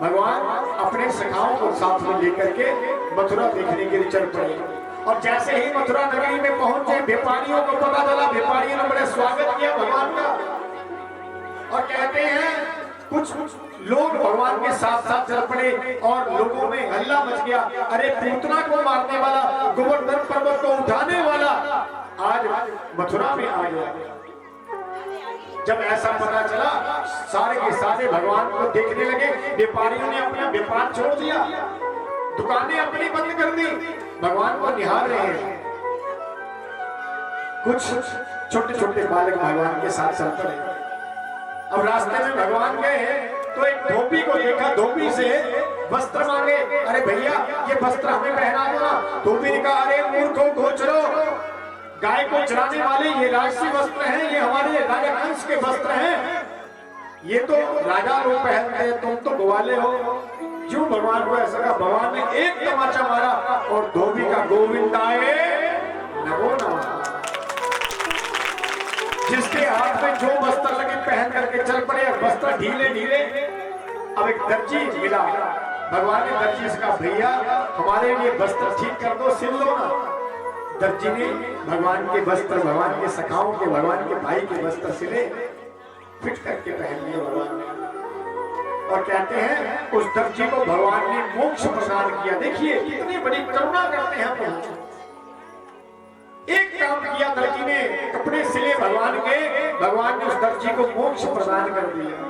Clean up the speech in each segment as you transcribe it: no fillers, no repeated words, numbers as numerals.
भगवान अपने सखाओं को साथ में लेकर के मथुरा देखने के लिए चल पड़े। और जैसे ही मथुरा नगरी में पहुंचे, व्यापारियों को पता चला, व्यापारियों ने बड़े स्वागत किया भगवान का। और कहते हैं कुछ लोग भगवान के साथ साथ चल पड़े और लोगों में हल्ला मच गया। अरे पूतना को मारने वाला, गोवर्धन पर्वत को उठाने वाला आज मथुरा में आ गया। जब ऐसा पता चला, सारे के सारे भगवान को देखने लगे। व्यापारियों ने अपना व्यापार छोड़ दिया, दुकानें अपनी बंद कर दी, भगवान को निहार रहे हैं। कुछ छोटे छोटे बालक भगवान के साथ चल पड़े। अब रास्ते में भगवान गए तो एक धोबी को देखा, धोबी से वस्त्र मांगे। अरे भैया ये वस्त्र हमें पहना दो ना। धोबी ने कहा अरे मूर्खों घोचरो, गाय को चराने वाले ये राजसी वस्त्र हैं, ये हमारे राजा कंस के वस्त्र हैं, ये तो राजा लोग पहनते हैं, तुम तो ग्वाले हो। क्यों भगवान को ऐसा कहा? भगवान ने एक तमाचा मारा और धोबी का गोविंदाए नमो नमः। जिसके हाथ में जो वस्त्र लगे पहन करके चल पड़े, वस्त्र ढीले ढीले। अब एक दर्जी मिला, भगवान ने दर्जी से कहा भैया हमारे लिए वस्त्र ठीक कर दो, सिल लो ना। दर्जी ने भगवान के वस्त्र, भगवान के सखाओं के, भगवान के भाई के वस्त्र सिले, फिट करके पहन लिए भगवान ने। और कहते हैं उस दर्जी को भगवान ने मोक्ष प्रदान किया। देखिए कितनी बड़ी करुणा करते हैं प्रभु। एक काम किया दर्जी ने, कपड़े सिले भगवान के, भगवान ने उस दर्जी को मोक्ष प्रदान कर दिया।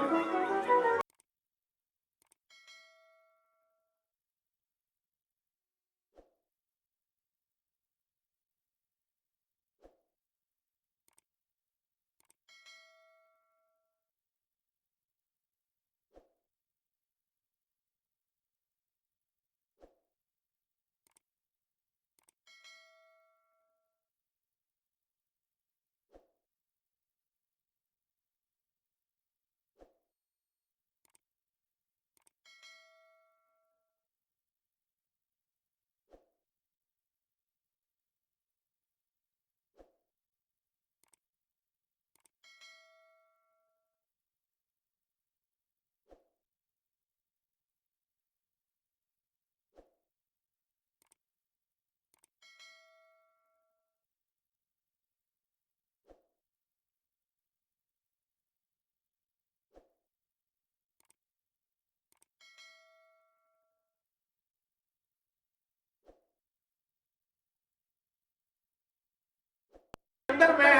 अंदर में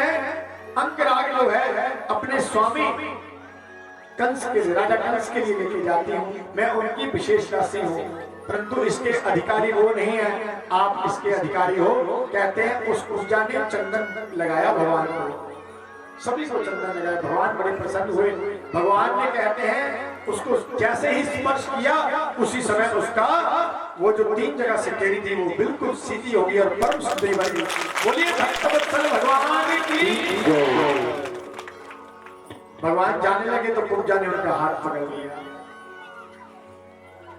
अंगराग जो है अपने स्वामी कंस के, राजा कंस के लिए लेके जाती हूँ। मैं उनकी विशेष राशि हूँ, परंतु इसके अधिकारी वो नहीं है, आप इसके अधिकारी हो। कहते हैं उस ऊर्जा ने चंदन लगाया भगवान को, सभी को चंदन लगाया। भगवान बड़े प्रसन्न हुए। भगवान ने कहते हैं उसको जैसे ही स्पर्श किया, उसी समय उसका वो जो 3 जगह से टेढ़ी थी वो बिल्कुल सीधी हो गई और परम सुंदरी बनी। बोलिए भक्तवत्सल भगवान की। भगवान जाने लगे तो ऊर्जा ने उनका हाथ पकड़ लिया।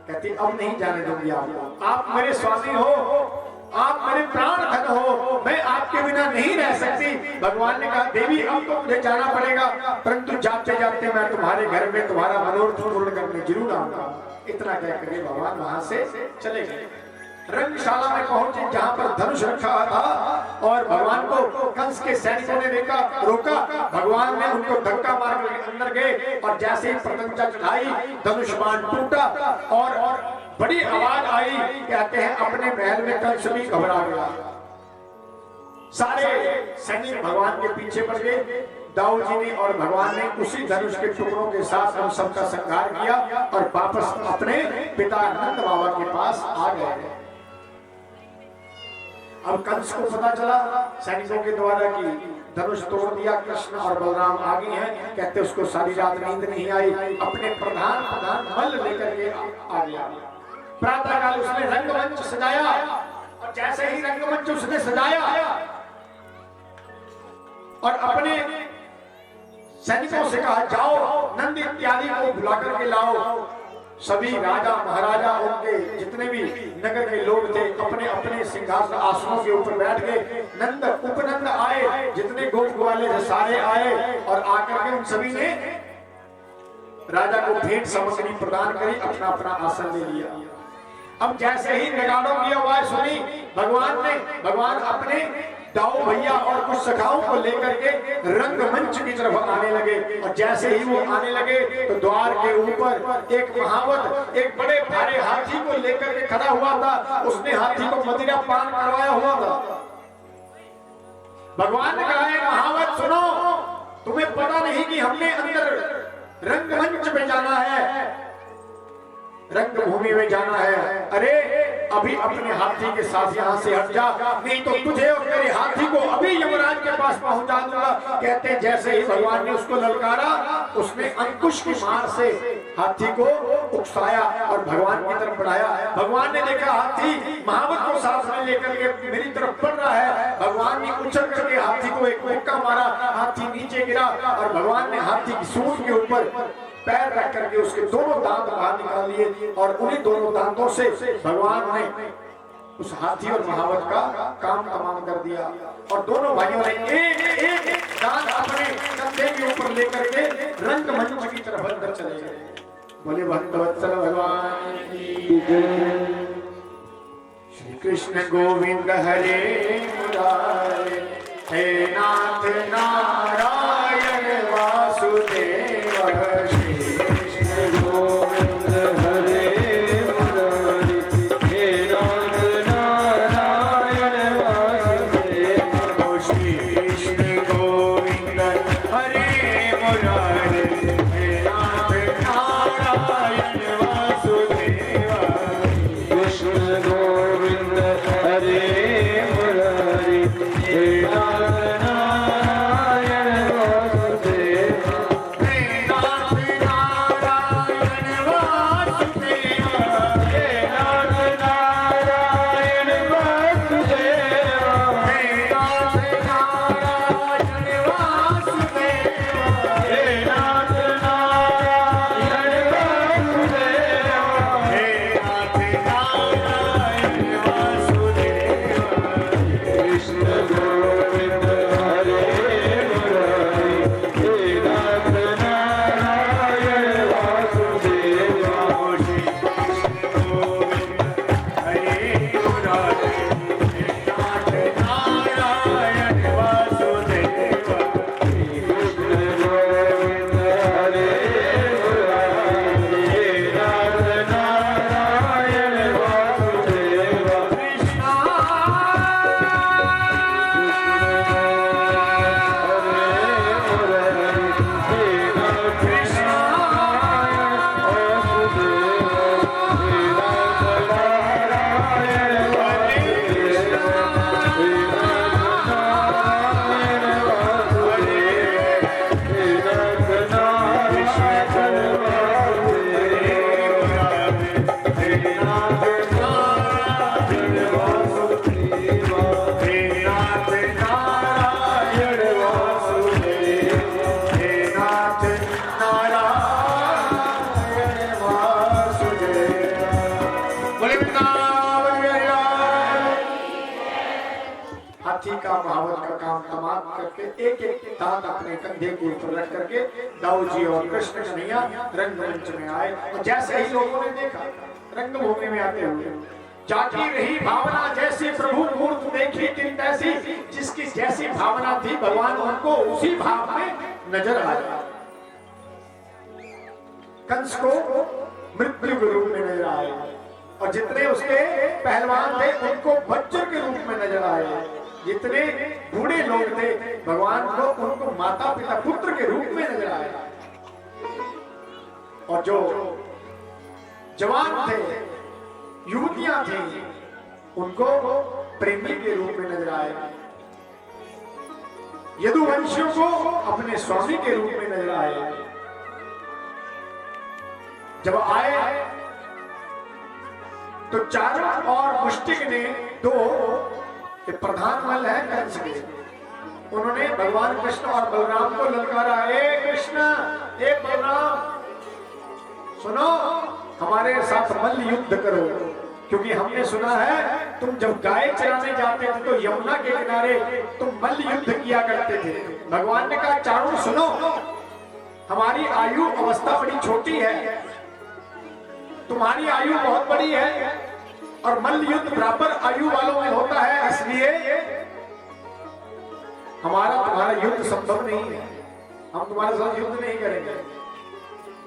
कहती अब नहीं जाने दूंगी आपको, आप मेरे स्वामी हो, आप मेरे प्राण धन हो, मैं आपके बिना नहीं रह सकती। भगवान ने कहा देवी अब तो मुझे जाना पड़ेगा, परंतु जाते जाते मैं तुम्हारे घर में तुम्हारा मनोरथ पूर्ण करने जरूर आऊंगा। इतना कह करके भगवान वहां से चले गए। रंगशाला में पहुंचे जहां पर धनुष रखा था और भगवान को कंस के सैनिकों ने देखा, रोका। भगवान ने उनको धक्का मार कर अंदर गए और जैसे ही प्रत्यंचा चढ़ाई, धनुष बाण टूटा और बड़ी आवाज आई। कहते हैं अपने महल में कंस भी घबरा गया। सारे सैनिक भगवान के पीछे पड़ गए। दाऊद जी ने और भगवान ने उसी धनुष के टुकड़ों के साथ हम सबका संहार किया और वापस अपने पिता नंद बाबा के पास आ गए। अब कंस को पता चला सैनिकों के द्वारा कि धनुष तोड़ दिया, कृष्ण और बलराम आगे हैं। कहते उसको सारी रात नींद नहीं आई, अपने प्रधान मल लेकर के आ गया। प्रातः काल उसने रंगमंच सजाया और जैसे ही रंगमंच उसने सजाया और अपने सैनिकों से कहा जाओ नंद इत्यादि को बुला करके लाओ। सभी राजा महाराजा उनके जितने भी नगर के लोग थे अपने अपने सिंहासन आसनों के ऊपर बैठ गए। नंद उपनंद आए, जितने गोप ग्वाले थे सारे आए और आकर के उन सभी ने राजा को भेंट सामग्री प्रदान करी, अपना अपना आसन ले लिया। अब जैसे ही नगाड़ों की आवाज सुनी, भगवान अपने दाऊ भैया और कुछ सखाओं को लेकर के रंगमंच की तरफ आने लगे। और जैसे ही वो आने लगे तो द्वार के ऊपर एक महावत एक बड़े भारे हाथी को लेकर के खड़ा हुआ था। उसने हाथी को मदिरा पान करवाया हुआ था। भगवान ने कहा, महावत सुनो, तुम्हें पता नहीं कि हमने अंदर रंगमंच में जाना है, रंगभूमि में जाना है। अरे अभी अपने हाथी के साथ यहाँ से हट जा, नहीं तो तुझे और तेरे हाथी को अभी यमराज के पास पहुंचा दूंगा। कहते जैसे ही भगवान ने उसको ललकारा, उसने अंकुश की मार से हाथी को उकसाया और भगवान की तरफ बढ़ाया। भगवान ने देखा हाथी महावत को साथ में लेकर के मेरी तरफ बढ़ रहा है। भगवान ने उछल करके हाथी को एक मुक्का मारा, हाथी नीचे गिरा और भगवान ने हाथी की सूंड के ऊपर पैर रख करके उसके दोनों दांत बाहर निकाल लिए और उन्हीं दोनों दांतों से भगवान ने उस हाथी और महावत का काम तमाम कर दिया। और दोनों भाइयों ने एक एक दांत अपने कंधे के ऊपर लेकर के रंगमंच की तरफ अंदर चले गए। बोले भक्तवत्सल भगवान की जय। श्री कृष्ण गोविंद हरे मुरारे, हे नाथ नारायण वासुदेव। एक एक दांत अपने कंधे के ऊपर रख करके दाऊ जी और कृष्ण कन्हैया रंगमंच में आए। और जैसे ही लोगों ने देखा रंगभूमि में आते हुए, जाती रही भावना जैसी प्रभु मूर्त देखी तिन तैसी, जिसकी जैसी भावना थी भगवान उनको उसी भाव में नजर आया। कंस को मृत्यु के रूप में नजर आए और जितने उसके पहलवान थे उनको वज्र के रूप में नजर आए। जितने बूढ़े लोग थे भगवान को उनको माता पिता पुत्र के रूप में नजर आए। और जो जवान थे युवतियां थी उनको प्रेमी के रूप में नजर आए। यदुवंशियों को अपने स्वामी के रूप में नजर आए। जब आए तो चारों और मुष्टिक ने दो प्रधान मल है कंस के, उन्होंने भगवान कृष्ण और बलराम को ललकारा, हे कृष्ण हे बलराम सुनो, हमारे साथ मल्ल युद्ध करो, क्योंकि हमने सुना है तुम जब गाय चराने जाते थे तो यमुना के किनारे तुम मल्ल युद्ध किया करते थे। भगवान ने कहा चारों सुनो, हमारी आयु अवस्था बड़ी छोटी है, तुम्हारी आयु बहुत बड़ी है, और मल्ल युद्ध बराबर आयु वालों में होता है, इसलिए हमारा तुम्हारा युद्ध संभव नहीं है, हम तुम्हारे साथ युद्ध नहीं करेंगे।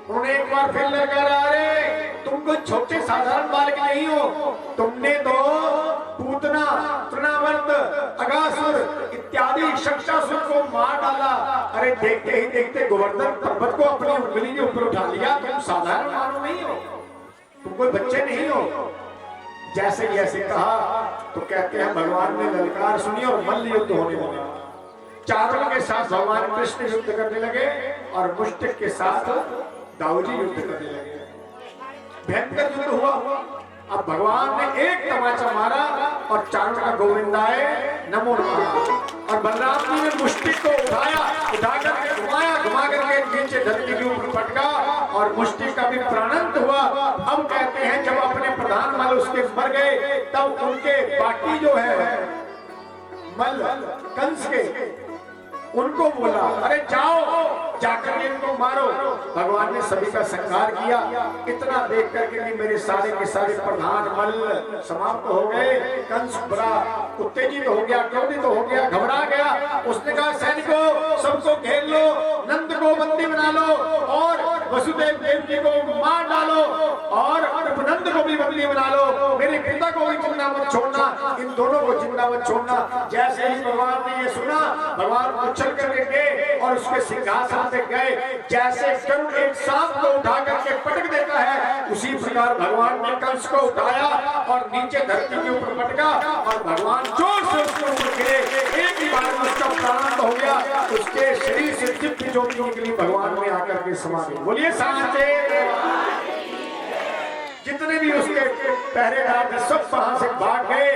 उन्होंने एक बार फिर लगा, अरे तुम कोई छोटे साधारण बालक नहीं हो, तुमने तो पूतना, तृणावर्त, अगासुर इत्यादि शक्तासुर को मार डाला। अरे देखते ही देखते गोवर्धन पर्वत को अपनी उंगली के ऊपर उठा लिया, तुम साधारण मानव नहीं हो, तुम कोई बच्चे नहीं हो। जैसे ही ऐसे कहा तो कहते हैं भगवान ने ललकार सुनी और मल्ल युद्ध होने लगा। चारों के साथ भगवान कृष्ण युद्ध करने लगे और मुष्टिक के साथ दाऊजी युद्ध करने लगे। भयंकर युद्ध हुआ। अब भगवान ने एक तमाचा मारा और चारों का गोविंदाए नमो नमः, और बलराम जी ने मुष्टिक को उठाया, उठा करके घुमाया, घुमा करके नीचे धरती के ऊपर पटका और मुष्टिक का भी प्राणांत हुआ। अब कहते हैं जब अपने प्रधान मल उसके मर गए, तब उनके बाकी जो है मल कंस के, उनको बोला अरे जाओ जाकर इनको मारो। भगवान ने सभी का संहार किया। इतना देख करके कि मेरे सारे के सारे प्रधान मल्ल समाप्त हो गए। कंस बड़ा उत्तेजित हो गया, क्रोधित हो गया, घबरा गया। उसने कहा सैनिकों सबको घेर लो, नंद को बंदी बना लो और वसुदेव देव जी को मार डालो और उपनंद को भी बंदी बना लो, मेरे पिता को भी जिंदा मत छोड़ना, इन दोनों को जिंदा मत छोड़ना। जैसे ही भगवान ने ये सुना, भगवान उछल करके गए और उसके सिंहासन पे गए। जैसे गरुड़ एक सांप को उठा करके पटक देता है, उसी प्रकार भगवान ने कंस को उठाया और नीचे धरती के ऊपर पटका और भगवान जोर से उसके ऊपर गिरे। एक ही बार में उसका प्राणांत हो गया। उसके शरीर से दिव्य ज्योति निकली, भगवान में आकर के समा गई। बोलिए साचे। जितने भी उसके पहरेदार थे सब वहां से भाग गए।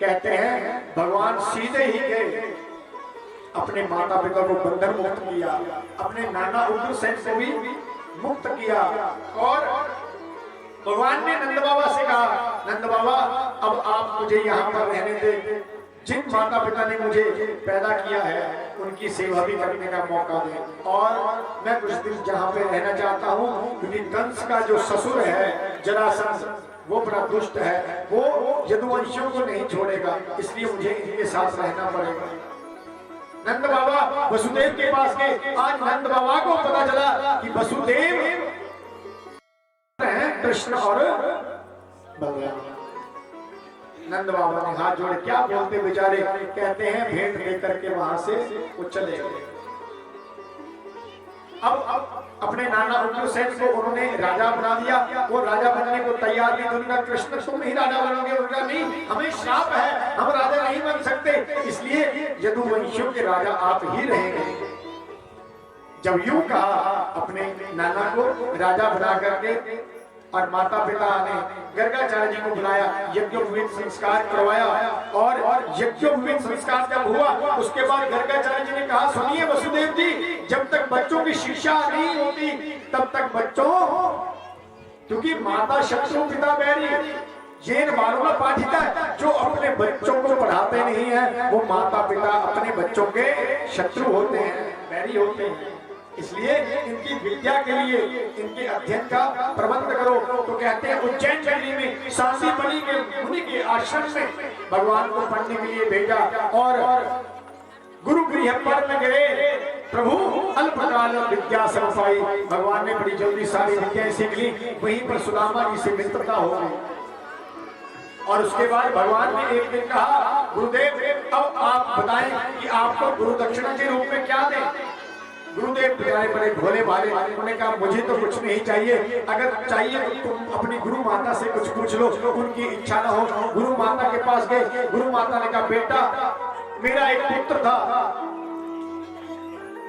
कहते हैं भगवान सीधे ही गए, अपने माता पिता को बंधन मुक्त किया, अपने नाना उग्रसेन को भी मुक्त किया। और भगवान ने नंद बाबा से कहा, नंद बाबा अब आप मुझे यहाँ पर रहने दे, जिन माता पिता ने मुझे पैदा किया है उनकी सेवा भी करने का मौका दें, और मैं कुछ दिन जहाँ पे रहना चाहता हूँ, क्योंकि कंस का जो ससुर है जरासंध वो बड़ा दुष्ट है, वो यदुवंशियों को नहीं छोड़ेगा, इसलिए मुझे इनके साथ रहना पड़ेगा। नंद बाबा वसुदेव के पास गए। आज नंद बाबा को पता चला कि वसुदेव हैं कृष्ण और बलराम। नंद बाबा ने हाथ जोड़े, क्या बोलते बेचारे, कहते हैं भेंट देकर के वहां से वो चले गए। अब अपने नाना उग्रसेन को उन्होंने राजा बना दिया। वो राजा बनने को तैयार नहीं। उन्होंने कृष्ण तुम ही राजा बनोगे? उनका नहीं, हमें श्राप है, हम राजा नहीं बन सकते, इसलिए यदुवंशियों के राजा आप ही रहेंगे। जब यूं कहा, अपने नाना को राजा बना करके और माता पिता ने गर्गाचार्य जी को बुलाया, यज्ञोपवीत संस्कार करवाया। और यज्ञोपवीत संस्कार जब हुआ उसके बाद गर्गाचार्य जी ने कहा, सुनिए वसुदेव जी, जब तक बच्चों की शिक्षा नहीं होती तब तक बच्चों, क्योंकि माता शत्रु पिता बैरी, जैन बालों में पाठिता है, जो अपने बच्चों को पढ़ाते नहीं है वो माता पिता अपने बच्चों के शत्रु होते हैं, बैरी होते हैं। इसलिए इनकी विद्या के लिए इनके अध्ययन का प्रबंध करो। तो कहते हैं उज्जैन नगरी में सांदीपनि के मुनि के आश्रम में भगवान को पढ़ने के लिए भेजा और गुरु गृह पर में गए। प्रभु अल्पकाल विद्या समपाई, भगवान ने बड़ी जल्दी सारी विद्याएं सीख ली। वहीं पर सुदामा जी से मित्रता हो गई। और उसके बाद भगवान ने एक दिन कहा, गुरुदेव अब आप बताएं कि आपको गुरु दक्षिणा के रूप में क्या दें। गुरुदेव बेचारे बड़े भोले भाले, उन्होंने कहा मुझे तो कुछ नहीं चाहिए, अगर चाहिए तो तुम अपनी गुरु माता से कुछ पूछ लो, उनकी इच्छा ना हो। गुरु माता के पास गए। गुरु माता ने कहा, बेटा मेरा एक पुत्र था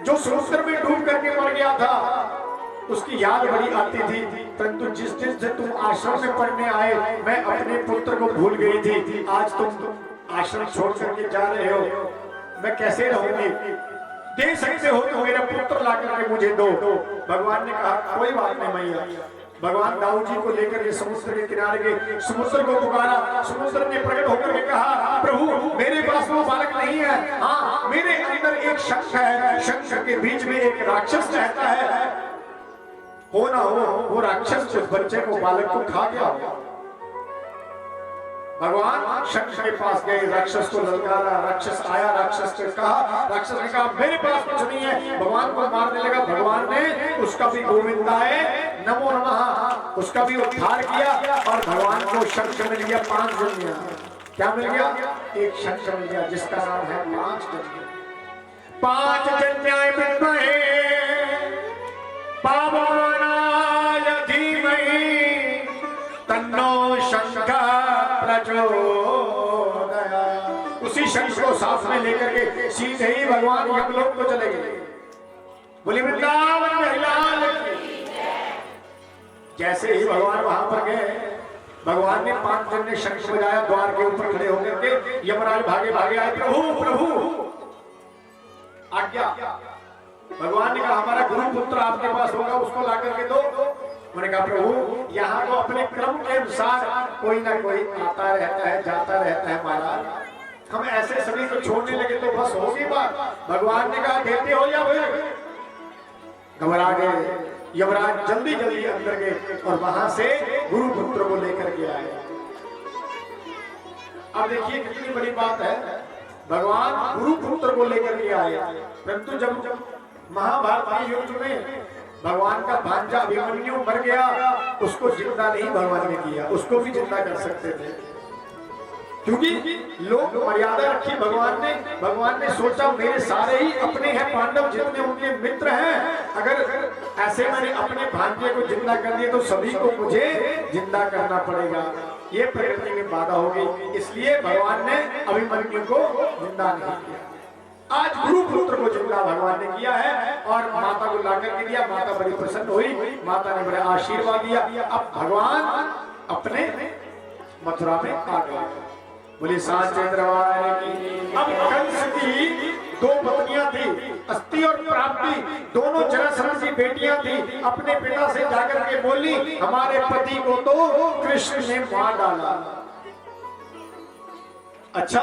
जो समुद्र में डूब करके मर गया था, उसकी याद बड़ी आती थी, परंतु जिस दिन से तुम आश्रम में पढ़ने आए मैं अपने पुत्र को भूल गई थी। आज तुम आश्रम छोड़ करके जा रहे हो, मैं कैसे रहूंगी? दे सकते हो तो मेरा पुत्र ला करके मुझे दो। भगवान ने कहा कोई बात नहीं मैया, भगवान दाऊद जी को लेकर के समुद्र के किनारे गए, समुद्र को पुकारा, समुद्र ने प्रकट होकर के कहा, प्रभु मेरे पास वो बालक नहीं है, हाँ मेरे अंदर एक शंख है, शंख के बीच में एक राक्षस रहता है, हो ना हो वो राक्षस उस बच्चे को, बालक को खा गया हो। भगवान शंख के पास गए, राक्षस को ललकारा, राक्षस आया, राक्षस ने कहा मेरे पास कुछ नहीं है, भगवान को मारने लगा। भगवान ने उसका भी गोविंदाय नमो नमः, उसका भी उद्धार किया और भगवान को शंख मिल गया 5 जन्म। क्या मिल गया? एक शंख मिल गया जिसका नाम है 5 जन्म। 5 जन्याय विद्महे पावनाय धीमहि तन्नो शंख प्रचोदयात्। उसी शंख को साथ में लेकर के सीधे ही भगवान यमलोक को चले गए। बोली वृंदावन बिहारी लाल की। जैसे ही भगवान वहां पर गए, भगवान ने 5 जन ने शंख बजाया, द्वार के ऊपर खड़े होकर के यमराज भागे भागे आए, प्रभु प्रभु आज्ञा। भगवान ने कहा हमारा गुरु पुत्र आपके पास होगा, उसको ला करके दो। उन्होंने कहा प्रभु यहाँ तो अपने क्रम के अनुसार कोई ना कोई आता रहता है, जाता रहता है महाराज, हम ऐसे सभी को छोड़ने लगे तो बस होगी बात। भगवान ने कहा देते हो या फिर? घबरा गए यमराज, जल्दी जल्दी अंदर गए और वहां से गुरु पुत्र को लेकर के आए। अब देखिए कितनी बड़ी बात है, भगवान गुरु पुत्र को लेकर के आए, परंतु जब महाभारत युद्ध में भगवान का भांजा अभिमन्यु मर गया, उसको जिंदा नहीं भगवान ने किया, उसको भी जिंदा कर सकते थे, क्योंकि लोग मर्यादा रखी भगवान ने सोचा मेरे सारे ही अपने हैं, पांडव जितने उनके मित्र हैं, अगर ऐसे मैंने अपने भांजे को जिंदा कर दिया तो सभी को मुझे जिंदा करना पड़ेगा, ये प्रकृति में बाधा होगी, इसलिए भगवान ने अभिमन्यु को जिंदा नहीं किया। आज गुरु पुत्र को जिंदा भगवान ने किया है और माता को लाकर के दिया, माता बड़ी प्रसन्न हुई, माता ने बड़ा आशीर्वाद दिया। अब भगवान अपने मथुरा में आ गए। बोले साचे दरबार की। अब कंस की 2 पत्नियां थी, अस्ति और प्राप्ति, दोनों जरासंध की बेटियां थी। अपने पिता से जाकर के बोली हमारे पति को तो कृष्ण ने मार डाला, अच्छा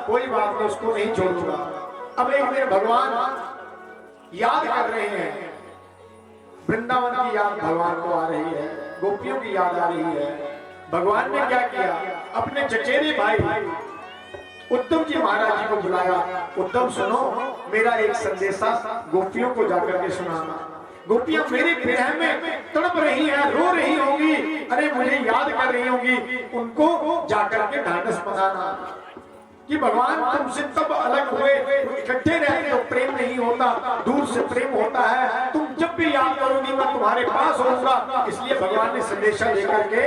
कोई बात नहीं, उसको नहीं छोड़ूंगा। अब एक दिन भगवान याद कर रहे हैं, वृंदावन की याद भगवान को आ रही है, गोपियों की याद आ रही है। भगवान ने क्या किया, अपने चचेरे भाई उद्धव जी महाराज जी को बुलाया। उद्धव सुनो, मेरा एक संदेशा गोपियों को जाकर के सुनाना। गोपियां मेरे विरह में तड़प रही हैं, रो रही होंगी, अरे मुझे याद कर रही होंगी, उनको जाकर के ढांढस बंधाना कि भगवान तुमसे तब अलग हुए, इकट्ठे रहते तो प्रेम नहीं होता, दूर से प्रेम होता है, तुम जब भी याद करोगी मैं तुम्हारे पास होऊंगा। इसलिए भगवान ने संदेशा लेकर के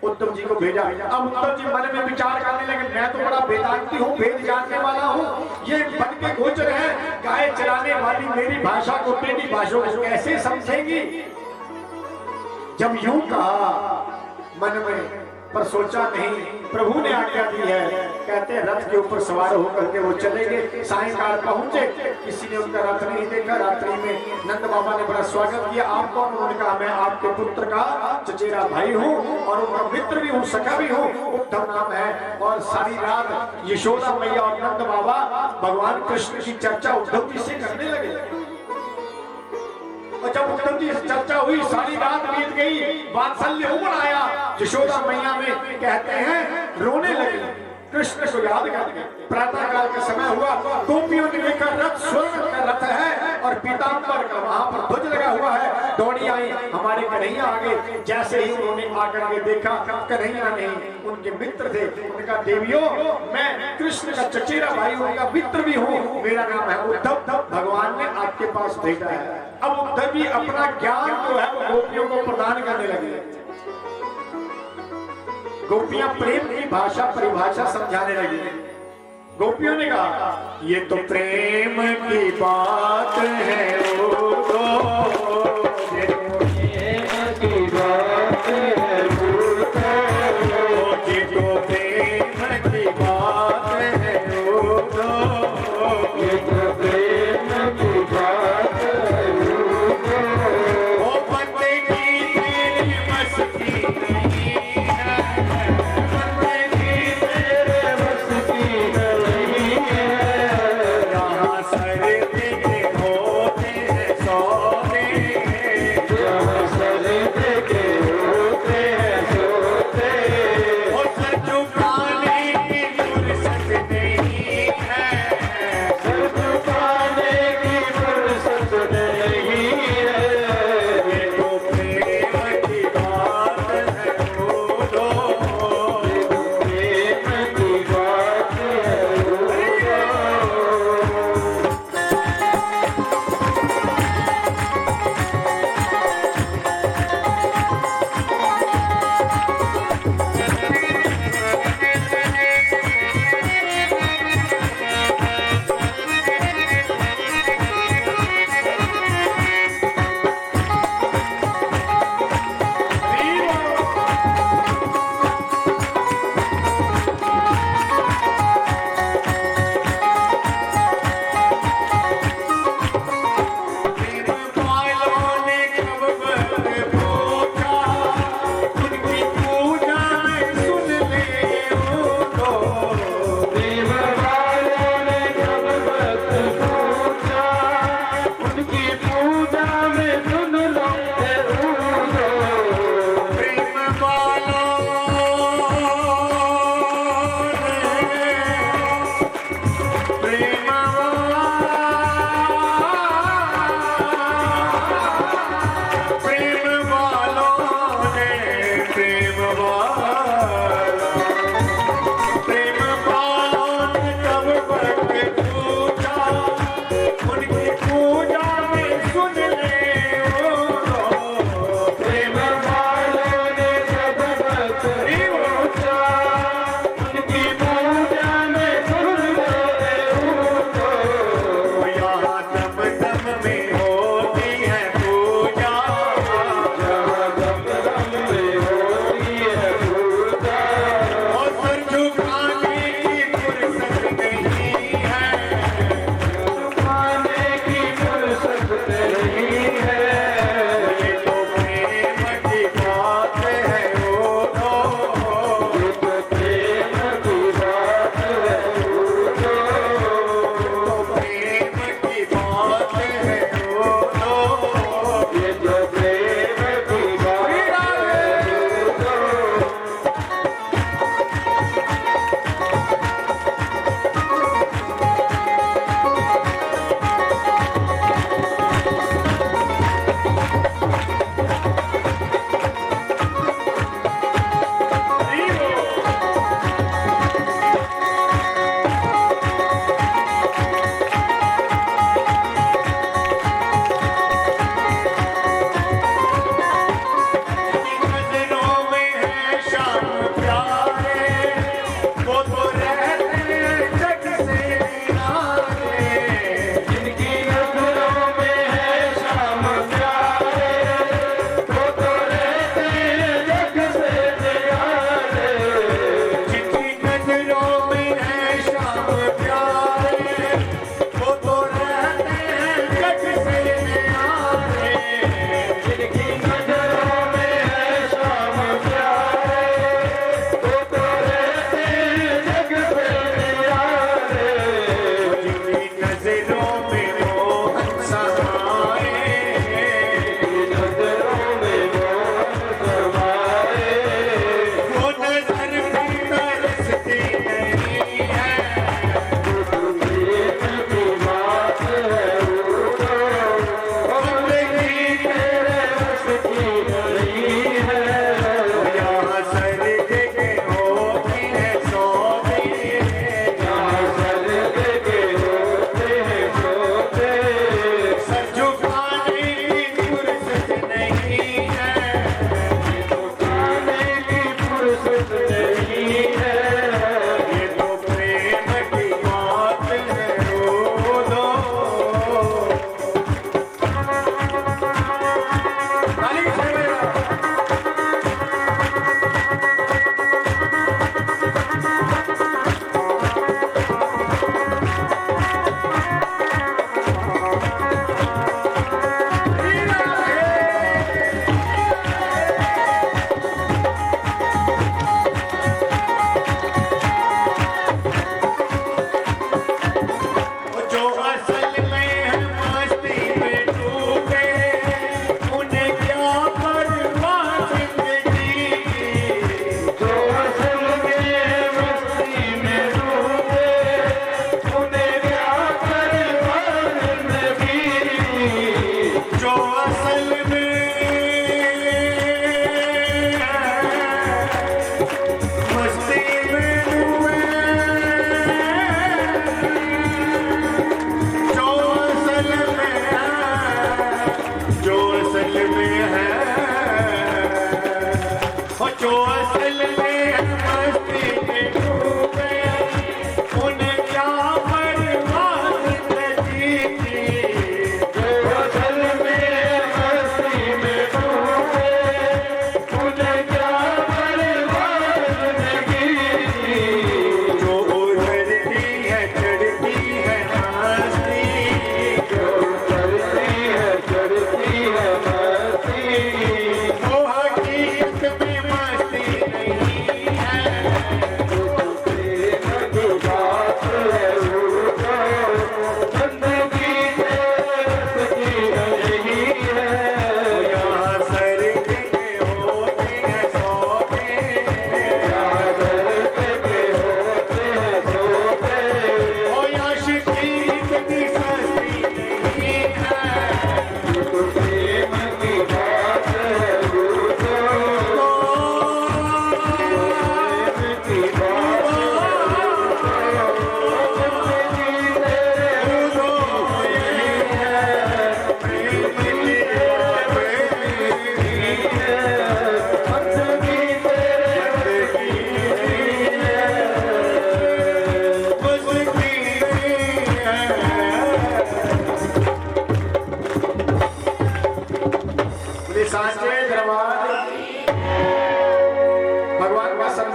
उद्धव जी को भेजा। अब उद्धव जी मन में विचार करने लगे, मैं तो बड़ा वेदांती हूँ, वेद जानने वाला हूँ, ये बन के गोचर है, गाय चराने वाली मेरी भाषा को तेरी भाषा को कैसे समझेंगी। जब यूं कहा मन में, पर सोचा नहीं, प्रभु ने आज्ञा दी है, कहते हैं रथ के ऊपर सवार होकर के वो चले गए। सायंकाल पहुंचे, किसी ने उनका रथ नहीं देखा। रात्रि में नंद बाबा ने बड़ा स्वागत किया। आप कौन? उन्होंने कहा मैं आपके पुत्र का चचेरा भाई हूँ और उनका मित्र भी हूँ, सखा भी हूँ, उद्धव नाम है। और सारी रात यशोदा मैया और नंद बाबा भगवान कृष्ण की चर्चा उद्धव जी से करने लगे। और जब उद्धव जी से चर्चा हुई, सारी रात बीत गई, वात्सल्य उमड़ आया। यशोदा मैया में कहते हैं रोने लगी, कृष्ण को याद करके। प्रातः काल का समय हुआ, गोपियों ने देखा रथ स्वर्ण का रथ है और पीतांबर का वहां पर ध्वज लगा हुआ है। दौड़ी आई, हमारे कन्हैया आगे। जैसे ही उन्होंने आकर के देखा, कन्हैया नहीं, उनके मित्र थे। उन्होंने कहा देवियों, मैं कृष्ण का चचेरा भाई, उनका मित्र भी हूँ, मेरा नाम है उद्धव, भगवान ने आपके पास भेजा है। अब उद्धव जी अपना ज्ञान जो है वो गोपियों को प्रदान करने लगे। गोपियां प्रेम की भाषा परिभाषा समझाने लगी। गोपियों ने कहा ये तो प्रेम की बात है, ओ प्रेम की बात है, ये तो प्रेम की बात है, ये तो प्रेम की बात है। ओ बंदे की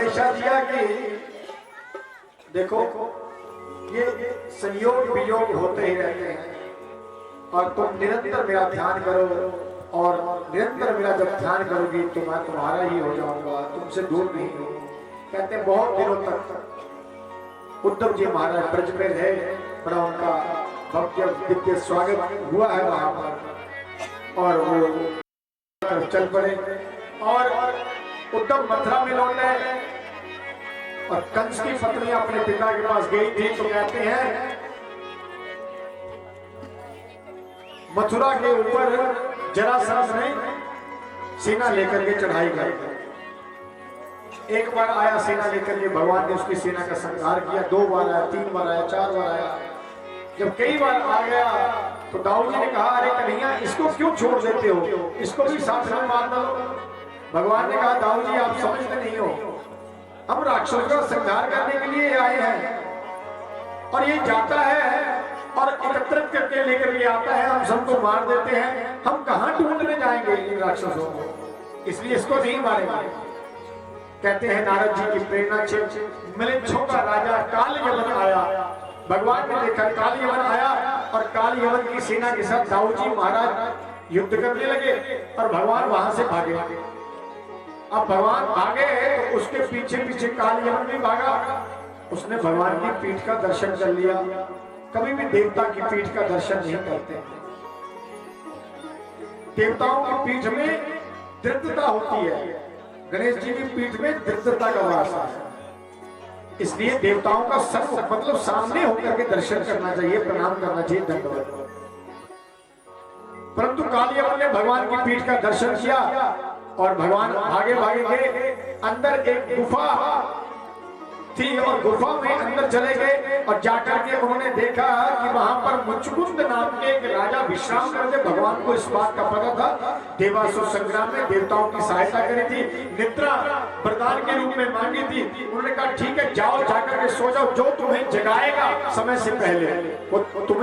संदेशा दिया कि देखो ये संयोग वियोग होते ही रहते हैं और तुम निरंतर मेरा ध्यान करो, और निरंतर मेरा जब ध्यान करोगी तो मैं तुम्हारा ही हो जाऊंगा, तुमसे दूर नहीं हो। कहते हैं बहुत दिनों तक उद्धव जी महाराज ब्रज में रहे, बड़ा उनका भव्य दिव्य स्वागत हुआ है वहां पर, और वो चल पड़े और उद्धव मथुरा में लौटे। और कंस की पत्नी अपने पिता के पास गई थी तो कहते हैं मथुरा के ऊपर जरासंध ने सेना लेकर के चढ़ाई कर, एक बार आया सेना लेकर के, भगवान ने उसकी सेना का संहार किया, 2 बार आया, 3 बार आया, 4 बार आया। जब कई बार आ गया तो दाऊद जी ने कहा अरे कन्हैया इसको क्यों छोड़ देते हो, इसको भी साथ में मार दो। भगवान ने कहा दाऊद जी आप समझते नहीं हो, हम राक्षसों का संहार करने के लिए आए हैं और ये जाता है और एकत्रित करके लेकर के आता है, हम सबको मार देते हैं, हम कहां ढूंढने जाएंगे इन राक्षसों को, इसलिए इसको नहीं मारेंगे। कहते हैं नारद जी की प्रेरणा से मिलेच्छों का राजा काल यवन आया, भगवान ने देखा काल यवन आया और काल यवन की सेना के साथ दाऊद जी महाराज युद्ध करने लगे और भगवान वहां से भागे। अब भगवान भागे तो उसके पीछे पीछे काल यवन भी भागा, उसने भगवान की पीठ का दर्शन कर लिया। कभी भी देवता की पीठ का दर्शन नहीं करते, देवताओं की पीठ में दृढ़ता होती है, गणेश जी की पीठ में दृढ़ता का वास है, इसलिए देवताओं का सर्व मतलब सामने होकर के दर्शन करना चाहिए, प्रणाम करना चाहिए, दंडवत। परंतु काल यवन ने भगवान की पीठ का दर्शन किया और भगवान भागे भागे गए, अंदर एक गुफा थी और गुफा में अंदर चले गए और जाकर के उन्होंने देखा कि वहां पर मुचकुंद नाम के एक राजा विश्राम करते। भगवान को इस बात का पता था, देवासुर संग्राम में देवताओं की सहायता करी थी, निद्रा वरदान के रूप में मांगी थी। उन्होंने कहा ठीक है जाओ जाकर के सो जाओ, जो तुम्हें जगाएगा समय से पहले वो तुम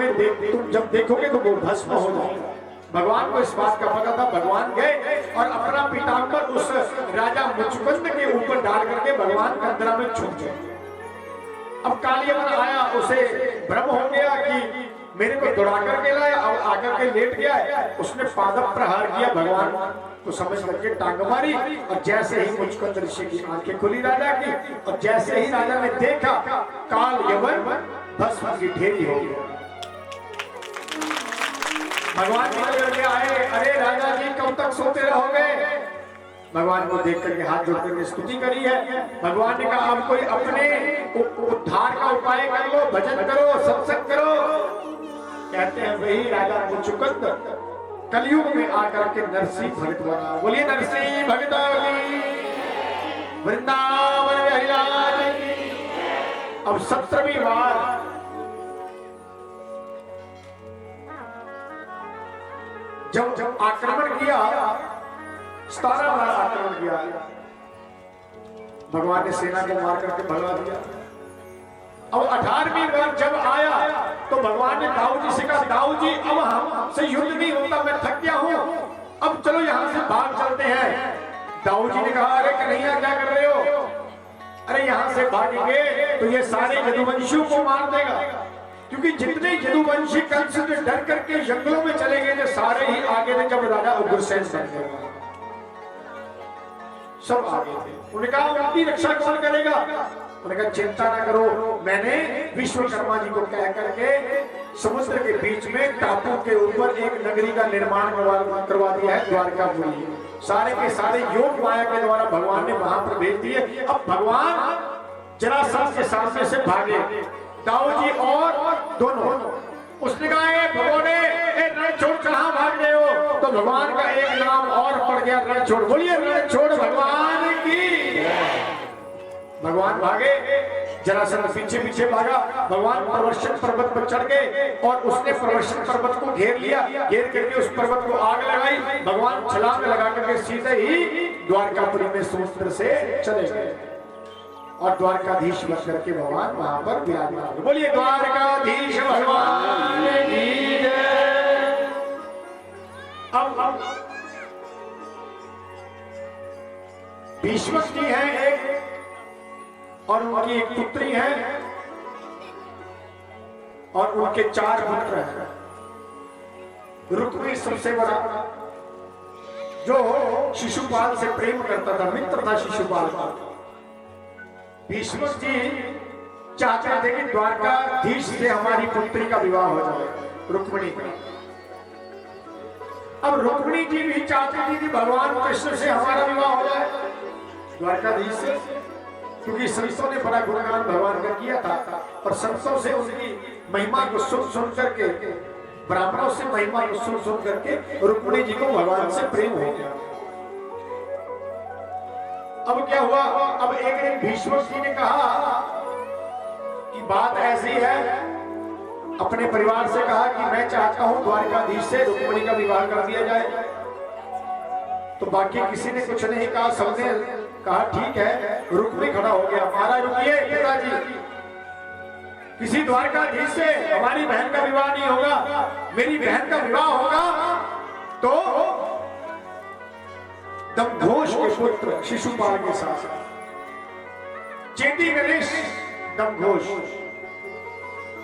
जब देखोगे तो वो भस्म हो जाएगा। भगवान को इस बात का पता था, भगवान गए और अपना पीताम्बर उस राजा मुचकुंद के ऊपर डाल करके भगवान कंदरा में छुप गए। अब काल यवन आया, उसे भ्रम हो गया कि मेरे को दौड़ा करके लाया और आकर के लेट गया है, उसने पादप प्रहार किया, भगवान को समझ करके टांग मारी और जैसे ही मुचकुंद ऋषि की आंखें खुली राजा की और जैसे ही राजा ने देखा काल यवन भस्म की ढेरी हो गई। भगवान निकल करके आए, अरे राजा जी कब तक सोते रहोगे? भगवान को देख करके हाथ जोड़ करके स्तुति करी है। भगवान ने कहा अब कोई अपने उद्धार का उपाय कर लो, भजन करो, सत्संग करो। कहते हैं वही राजा मुचकुंद कलयुग में आकर के नरसिंह भगत बना। बोलिए नरसिंह भगत वृंदावन बिहारी लाल की। अब 17वीं बार जब आक्रमण किया, 17 बार आक्रमण किया, भगवान ने सेना को मार करके भगा दिया। अब 18वीं बार जब आया तो भगवान ने दाऊद जी से कहा दाऊद जी अब हमसे युद्ध नहीं होता, मैं थक गया हूं, अब चलो यहां से भाग चलते हैं। दाऊद जी ने कहा अरे कन्हैया क्या कर रहे हो? अरे यहां से भागेंगे तो ये सारे यदुवंशियों को मार देगा, क्योंकि जितने यदुवंशी कंस से डर करके जंगलों में चले गए थे सारे ही आगे थे। जब राजा उग्रसेन बन गया सब आगे थे। उन्होंने कहा उनकी रक्षा कौन करेगा? उन्होंने कहा चिंता ना करो, मैंने विश्वकर्मा जी को कह करके समुद्र के बीच में टापू के ऊपर एक नगरी का निर्माण करवा दिया है, द्वारकापुरी। सारे के सारे योग माया के द्वारा भगवान ने वहां पर भेज दिए। अब भगवान जरासंध के सामने से भागे, दाऊद जी और दोनों। उसने कहा भगवाने रणछोड़ कहां भाग गए हो? तो भगवान का एक नाम और पड़ गया रणछोड़। बोलिए रणछोड़ भगवान की। भगवान भागे, जरासंध पीछे पीछे भागा। भगवान प्रवर्षण पर्वत पर चढ़ गए और उसने प्रवर्षण पर्वत को घेर लिया। घेर करके उस पर्वत को आग लगाई। भगवान छलांग लगा करके सीधे ही द्वारकापुरी में समुद्र से चले गए और द्वारकाधीश बन करके भगवान वहां पर विराजमान। बोलिए द्वारकाधीश भगवान की जय। अब भीष्म जी हैं एक और उनकी एक पुत्री है और उनके 4 पुत्र हैं। रुक्मी सबसे बड़ा, जो शिशुपाल से प्रेम करता था, मित्र था शिशुपाल का। भीष्म जी चाहते थे कि द्वारकाधीश से हमारी पुत्री का विवाह हो जाए, रुक्मिणी का। अब रुक्मिणी जी भी चाहती थी कि भगवान कृष्ण से हमारा विवाह हो जाए द्वारकाधीश से, क्योंकि संतों ने बड़ा गुणगान भगवान का किया था और संतों से उसकी महिमा को सुन करके, ब्राह्मणों से महिमा को सुन करके रुक्मिणी जी को भगवान से प्रेम हो गया। अब क्या हुआ, अब एक दिन भीष्म जी ने कहा कि बात ऐसी है, अपने परिवार से कहा कि मैं चाहता हूं द्वारकाधीश से रुक्मिणी का विवाह कर दिया जाए। तो बाकी किसी ने कुछ नहीं कहा, सबने कहा ठीक है। रुक्मिणी खड़ा हो गया, महाराज रुकिए पिताजी, किसी द्वारकाधीश से हमारी बहन का विवाह नहीं होगा। मेरी बहन का विवाह होगा तो दमघोष के पुत्र शिशुपाल के साथ, चेती नरेश दमघोष,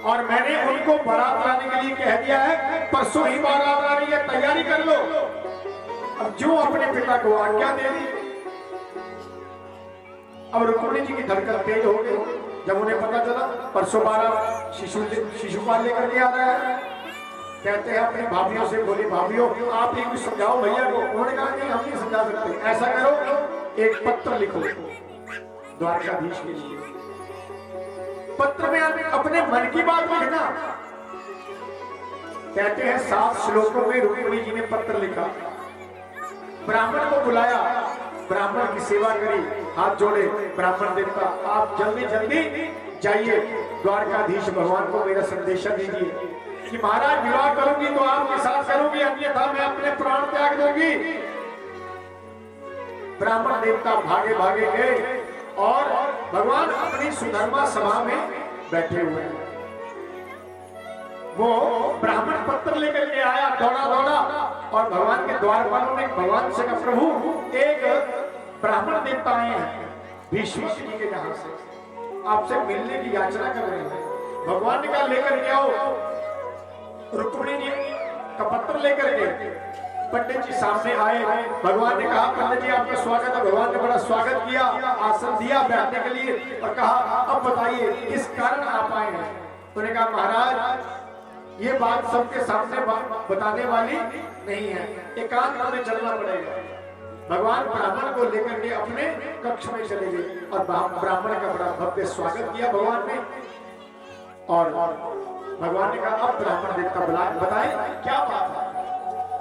और मैंने उनको बारात लाने के लिए कह दिया है, परसों ही बारात आ रही है, तैयारी कर लो। अब जो अपने पिता को आज्ञा दे दी। अब रुक्मिणी जी की धड़कन तेज हो गई जब उन्हें पता चला परसों बारात शिशुपाल लेकर के आ रहा है। कहते हैं अपनी भाभियों से, बोली भाभियों आप ही कुछ समझाओ भैया को। उन्होंने कहा नहीं, हम नहीं समझा सकते, ऐसा करो एक पत्र लिखो द्वारकाधीश के लिए। पत्र में अपने मन की बात लिखना। कहते हैं 7 श्लोकों में रुक्मिणी जी ने पत्र लिखा, ब्राह्मण को बुलाया, ब्राह्मण की सेवा करी, हाथ जोड़े, ब्राह्मण देवता आप जल्दी जल्दी जाइए द्वारकाधीश भगवान को मेरा संदेशा दीजिए कि महाराज विवाह करूंगी तो आपके साथ करूंगी, अन्यथा मैं अपने प्राण त्याग दूंगी। ब्राह्मण देवता भागे भागे गए और भगवान अपनी सुधर्मा सभा में बैठे हुए हैं। वो ब्राह्मण पत्र लेकर के आया दौड़ा दौड़ा, और भगवान के द्वारपालों ने भगवान से कहा प्रभु एक ब्राह्मण देवता आए हैं भीष्म जी के यहाँ से, आपसे मिलने की याचना कर रहे हैं। भगवान ने कहा लेकर के आओ। रुक्मिणी जी का पत्र लेकर के पंडित जी सामने आए। भगवान ने कहा पंडित जी आपका स्वागत है। भगवान ने बड़ा स्वागत किया, आसन दिया बैठने के लिए और कहा अब बताइए किस कारण आप आए हैं। उन्होंने कहा महाराज ये बात सबके सामने बताने वाली नहीं है, एकांत में चलना पड़ेगा। भगवान ब्राह्मण को लेकर के अपने कक्ष में चले गए और ब्राह्मण का बड़ा भव्य स्वागत किया भगवान ने। और भगवान ने कहा अब ब्राह्मण देवता बताएं क्या बात है।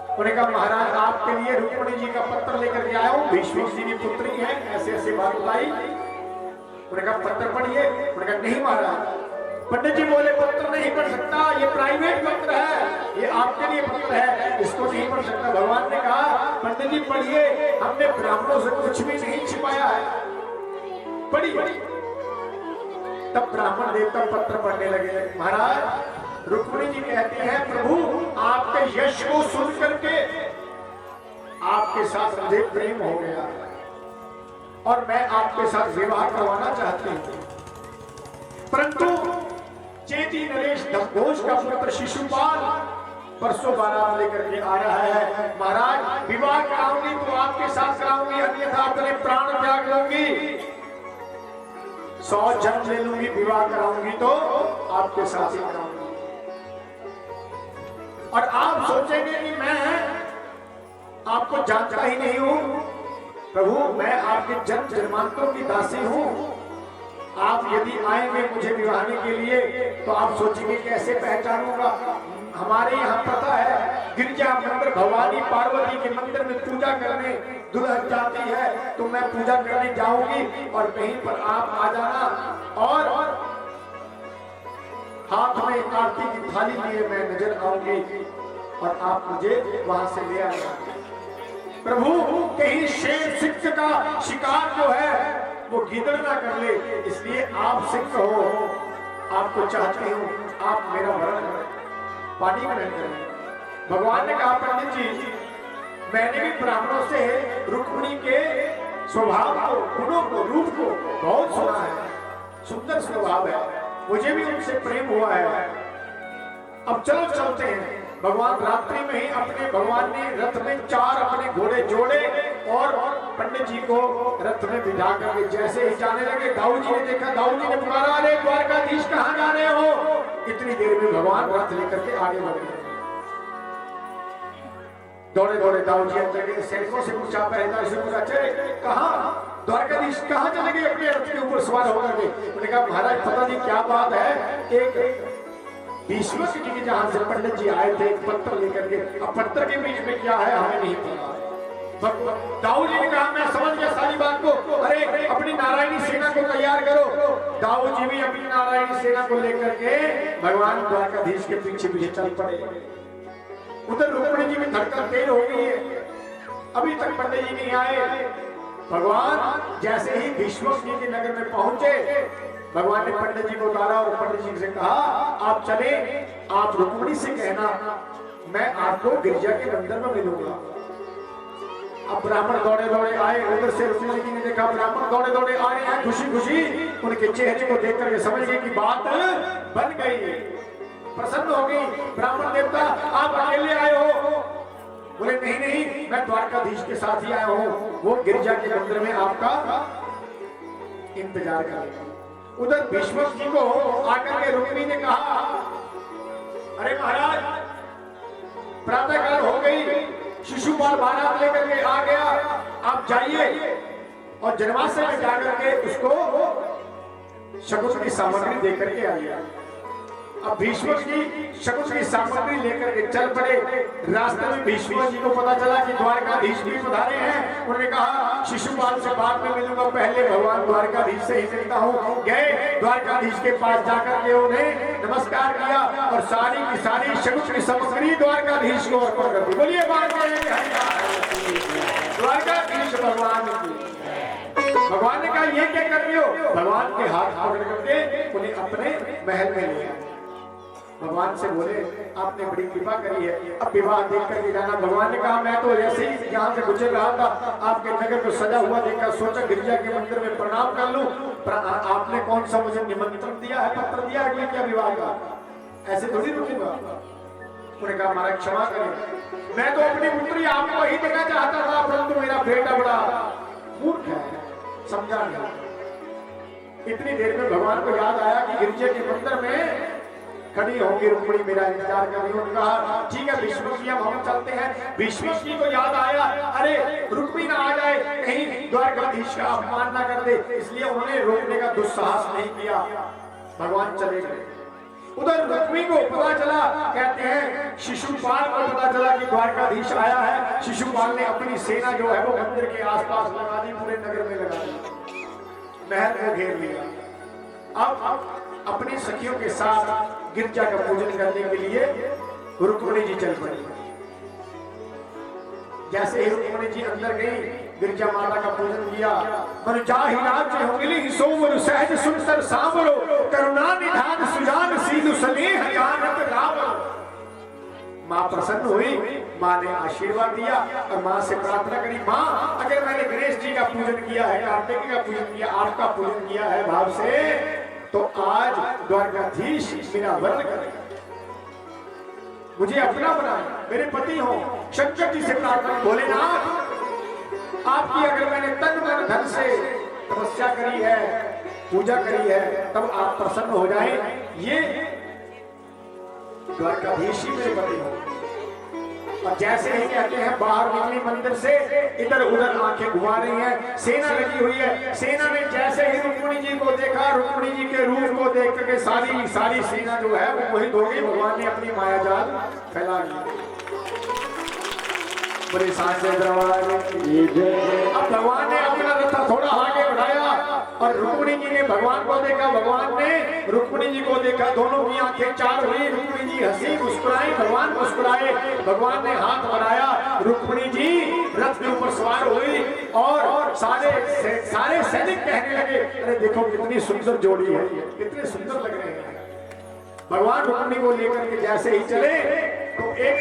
उन्होंने कहा महाराज आपके लिए रुक्मिणी जी का पत्र लेकर के आया हूं, भीष्म जी की पुत्री है, ऐसे ऐसे बात बताई। उन्होंने कहा पत्र पढ़िए। उन्होंने कहा नहीं महाराज। पंडित जी बोले पत्र नहीं पढ़ सकता, ये प्राइवेट पत्र है, ये आपके लिए पत्र है, इसको नहीं पढ़ सकता। भगवान ने कहा पंडित जी पढ़िए, हमने ब्राह्मणों से कुछ भी नहीं छिपाया है, पढ़िए। तब ब्राह्मण देवता पत्र पढ़ने लगे। महाराज रुक्मिणी जी कहती है प्रभु आपके यश को सुन करके आपके साथ मुझे प्रेम हो गया और मैं आपके साथ विवाह करवाना चाहती हूँ, परंतु चेती नरेश दमघोष का पुत्र शिशुपाल परसों बारात लेकर के आ रहा है। महाराज विवाह कराऊंगी तो आपके साथ कराऊंगी, अन्यथा अपने प्राण त्याग लूंगी, 100 जन्म ले लूंगी, विवाह कराऊंगी तो आपके साथ ही कराऊंगी। और आप सोचेंगे कि मैं आपको जानता ही नहीं हूं। प्रभु मैं आपके जन्म जन्मांतरों की दासी हूं, आप यदि आएंगे मुझे विवाहने के लिए तो आप सोचेंगे कैसे पहचानूंगा। हमारे यहाँ पता है गिरजा मंदिर भवानी पार्वती के मंदिर में पूजा करने दुल्हन जाती है, तो मैं पूजा करने जाऊंगी और कहीं पर आप आ जाना और हाथ में आरती की थाली लिए मैं नजर आऊंगी और आप मुझे वहां से ले आना। प्रभु कहीं शेर सिंह का शिकार जो है वो गिदड़ ना कर ले, इसलिए आप सिंह हो, आपको चाहती हूँ, आप मेरा वरण करें, पानी ग्रहण करें। भगवान ने कहा पंडित जी मैंने भी ब्राह्मणों से रुक्मिणी के स्वभाव को, गुणों को, रूप को बहुत सुना है, सुंदर स्वभाव है, मुझे भी उनसे प्रेम हुआ है। अब चलो चलते हैं। भगवान रात्रि में ही अपने भगवान ने रथ में 4 अपने घोड़े जोड़े और पंडित जी को रथ में बिठा करके जैसे ही जाने लगे, दाऊ जी ने देखा, दाऊ जी ने पुकारा, अरे द्वारकाधीश कहाँ जा रहे हो? इतनी देर में भगवान रथ लेकर के आगे बढ़ गए। दौड़े दौड़े दाऊ जी अंदर गए, सैनिकों से पूछा, पहरेदार से पूछा, कहाँ द्वारकाधीश कहाँ चले गए अपने रथ के ऊपर सवार होकर के? उन्होंने कहा, महाराज पता नहीं क्या बात है, एक भीष्म जी के जहां से पंडित जी आए थे एक पत्थर लेकर के, अब पत्थर के बीच में क्या है हमें नहीं पता। दाऊ जी ने कहा, मैं समझ गया सारी बात को, अरे अपनी नारायणी सेना को तैयार करो। दाऊ जी भी अपनी नारायणी सेना को लेकर के भगवान द्वारकाधीश के पीछे पीछे चल पड़े। उधर रुक्मिणी जी में धड़कन तेज हो गई है, अभी तक पंडित जी नहीं आए। भगवान जैसे ही भीष्म जी के नगर में पहुंचे, भगवान ने पंडित जी को उतारा और पंडित जी से कहा, आप चले, आप रुक्मिणी से कहना मैं आपको गिरजा के मंदिर में मिलूंगा। अब ब्राह्मण दौड़े दौड़े आए, उधर से रुक्मिणी जी ने देखा ब्राह्मण दौड़े दौड़े आ रहे हैं, खुशी खुशी उनके चेहरे को देख करके समझ गए कि बात बन गई, प्रसन्न हो गई। ब्राह्मण देवता, आप अकेले आए हो? बोले नहीं नहीं, मैं द्वारकाधीश के साथ ही आया हूँ, वो गिरजा के मंदिर में आपका इंतजार करेगा। उधर भीष्म जी को आकर के रुक्मिणी ने कहा, अरे महाराज प्रातः काल हो गई, शिशुपाल बारात लेकर के आ गया, आप जाइए और जनवासे में जाकर के उसको शकुन की सामग्री देकर के आइए। अब भीष्म जी शकुन की सामग्री लेकर के चल पड़े। रास्ते में भीष्म जी को पता चला कि द्वारकाधीश भी पधारे हैं। उन्होंने कहा, शिशुपाल से बाद में मिलूंगा, पहले भगवान द्वारकाधीश से ही मिलता हूँ। गए द्वारकाधीश के पास जाकर के उन्हें नमस्कार किया और सारी की सारी शकुन की सामग्री द्वारकाधीश को अर्पण कर दी। बोलिए द्वारकाधीश भगवान की। भगवान ने कहा, ये क्या कर रही हो? भगवान के हाथ पकड़ करके उन्हें अपने महल में लिया। भगवान से बोले, आपने बड़ी कृपा करी है, अब विवाह देख करके जाना। भगवान ने कहा, मैं तो ऐसे ही यहाँ से गुजर रहा था, आपके नगर को सजा हुआ देखा, सोचा गिरजा के मंदिर में प्रणाम कर लूं। आपने कौन सा मुझे निमंत्रण दिया है, पत्र दिया है क्या विवाह का? ऐसे थोड़ी रुकूंगा। उन्होंने कहा, महाराज क्षमा करें, मैं तो अपनी पुत्री आपको वही देना चाहता था, परंतु मेरा बेटा बड़ा मूर्ख है, समझा नहीं। इतनी देर में भगवान को याद आया कि गिरजे के मंदिर में खड़ी होगी रुक्मिणी, मेरा इंतजार कर रही। उन्होंने कहा, ठीक है भीष्म जी, हम चलते हैं। भीष्म जी को याद आया, अरे रुक्मिणी ना आ जाए, कहीं द्वारकाधीश का अपमान ना कर दे, इसलिए उन्होंने रोकने का दुस्साहस नहीं किया। भगवान चले गए। उधर रुक्मिणी को पता चला, कहते हैं शिशुपाल को पता चला कि द्वारकाधीश आया है। शिशुपाल ने अपनी सेना जो है वो मंदिर के आसपास लगा दी, पूरे नगर में लगा दी, महल को घेर लिया। अब अपनी सखियों के साथ गिरजा का पूजन करने के लिए रुक्मिणी जी चल पड़ी। जैसे ही रुक्मिणी जी अंदर गई, गिरजा माता का पूजन किया। मन जाहि राज्य हो मिली सोमर सहज सुंदर सांवरो, करुणा निधान सुजान सीधु स्नेह जानत रावण। माँ प्रसन्न हुई, माँ ने आशीर्वाद दिया और माँ से प्रार्थना करी, माँ अगर मैंने गणेश जी का पूजन किया है, कार्तिक का पूजन किया, आपका पूजन किया है भाव से, तो आज द्वारकाधीश मेरा वर्ण करेगा, मुझे अपना बनाए, मेरे पति हो। शंकर जी से प्रार्थना, भोलेनाथ आपकी अगर मैंने तन मन धन से तपस्या करी है, पूजा करी है, तब आप प्रसन्न हो जाए, ये द्वारकाधीश ही मेरे पति हो। और जैसे ही कहते हैं बाहर निकली मंदिर से, इधर उधर आंखें घुमा रही हैं, सेना लगी हुई है। सेना ने जैसे ही रुक्मिणी जी को देखा, रुक्मिणी जी के रूप को देख करके सारी सेना जो है वो मोहित हो गई। भगवान ने अपनी माया जाल फैला दी। बड़े सांचे दरबार में अब भगवान ने अपना रथ थोड़ा आगे बढ़ाया और रुक्मिणी जी ने भगवान को देखा, भगवान ने रुक्मिणी जी को देखा, दोनों की आंखें चार हुई। रुक्मिणी जी हंसी, मुस्कुराई, भगवान मुस्कुराए। भगवान ने हाथ बढ़ाया, रुक्मिणी जी रथ के ऊपर सवार हुई और सारे सैनिक कहने लगे, अरे देखो कितनी सुंदर जोड़ी है, कितने सुंदर लग रहे हैं। भगवान रुक्मिणी को लेकर के जैसे ही चले तो एक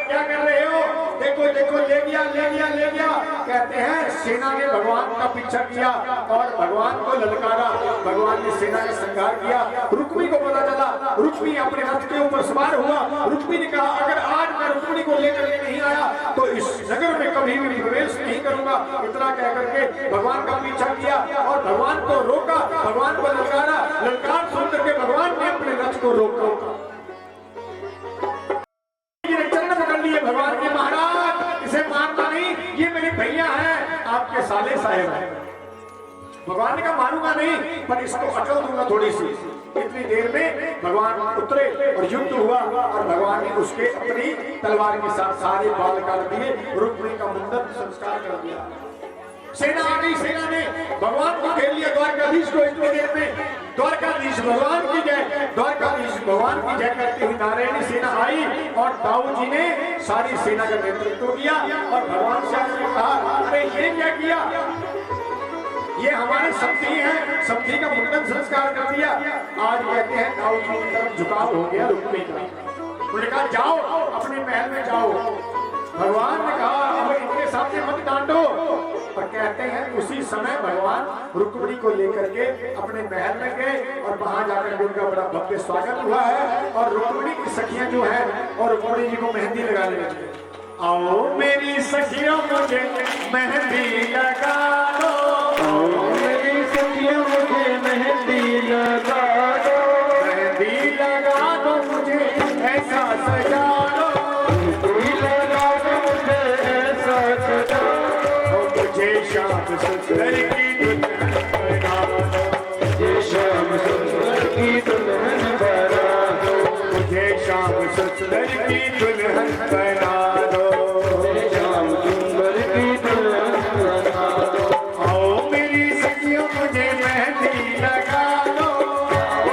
क्या कर रहे हो? देखो देखो ले गया ले गया ले गया। कहते हैं सेना ने भगवान का पीछा किया और भगवान को ललकारा। भगवान ने सेना का संहार किया। रुक्मी को पता चला, रुक्मी अपने रथ के ऊपर सवार हुआ। रुक्मी ने कहा अगर आज मैं रुक्मी को लेकर के नहीं आया तो इस नगर में कभी भी प्रवेश नहीं करूंगा। इतना कह करके भगवान का पीछा किया और भगवान को रोका, भगवान को ललकारा। ललकार सुन करके भगवान ने अपने रथ को रोका। चरण पकड़ लिए भगवान के, महाराज इसे मारना नहीं, ये मेरे भैया हैं, आपके साले साहेब हैं। भगवान ने कहा मारूंगा नहीं, पर इसको अकल दूंगा थोड़ी सी। इतनी देर में भगवान उतरे और युद्ध हुआ और भगवान ने उसके अपनी तलवार के साथ सारे बाल काट दिए, रुक्मिणी का मुंडन संस्कार कर दिया। सेना आ गई, सेना ने भगवान को घेर लिया, द्वारकाधीश को। इतनी देर में द्वारकाधीश भगवान की जय, द्वारकाधीश भगवान की जय करती हुई नारायणी सेना आई और दाऊ जी ने सारी सेना का नेतृत्व किया और भगवान से कहा अरे ये क्या किया, ये हमारे समधी हैं, समधी का मुंडन संस्कार कर दिया। आज कहते हैं दाऊ जी की तरफ झुकाव हो गया रुक्मिणी का। उन्होंने कहा जाओ अपने महल में जाओ। भगवान ने कहा अब इनके सामने मत डांटो। और कहते हैं उसी समय भगवान रुक्मिणी को लेकर के अपने महल में गए और वहां जाकर उनका बड़ा भव्य स्वागत हुआ है। और रुक्मिणी की सखियां जो है और रुक्मिणी जी को मेहंदी लगाने लगी। आओ मेरी सखियों मुझे मेहंदी लगा दो, आओ मेरी सखियों मुझे मेहंदी लगा दो, मेहंदी लगा दो मुझे ऐसा सजा दो, मेहंदी लगा दो मुझे ऐसा सजा दो, मुझे श्याम सुंदर की दुल्हन बना दो, मुझे श्याम सुंदर की दुल्हन बना दो, मुझे श्याम सुंदर की दुल्हन बना दो, श्याम सुंदर की दुल्हन बना दो। आओ मेरी सखियों मुझे मेहंदी लगा दो,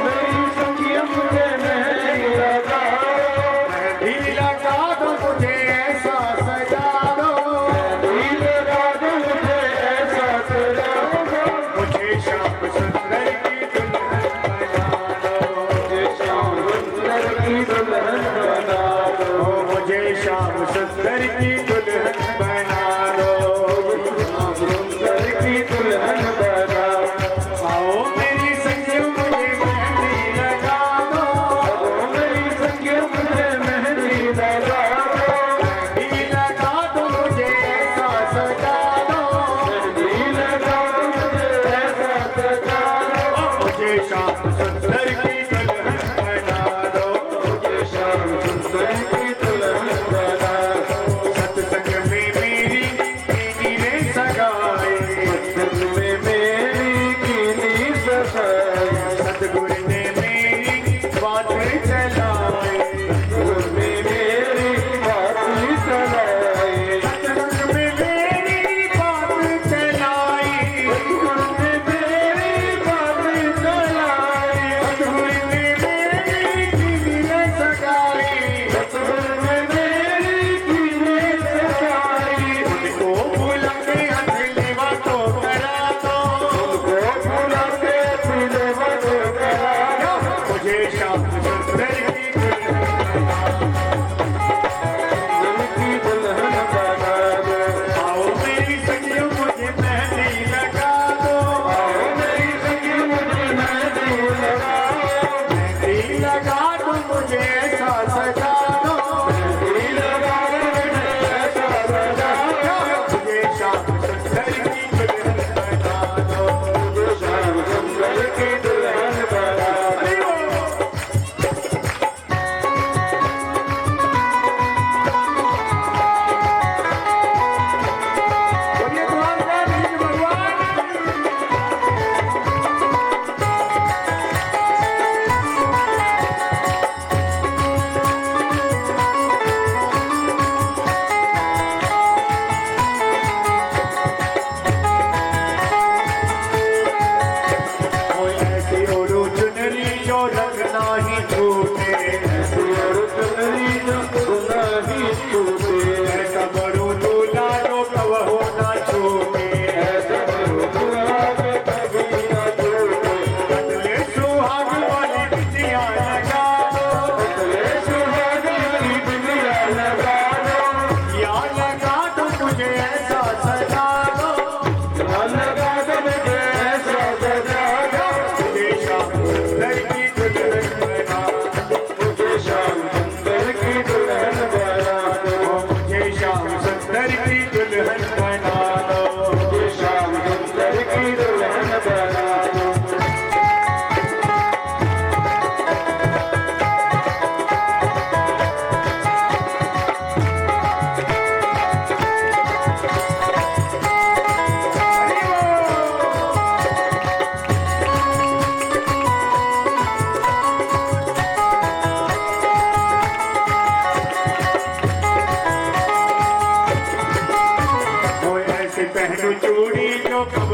मेरी सखियों मुझे मेहंदी लगा दो, मेहंदी लगा दो मुझे ऐसा सजा दो, मेहंदी लगा दो मुझे ऐसा सजा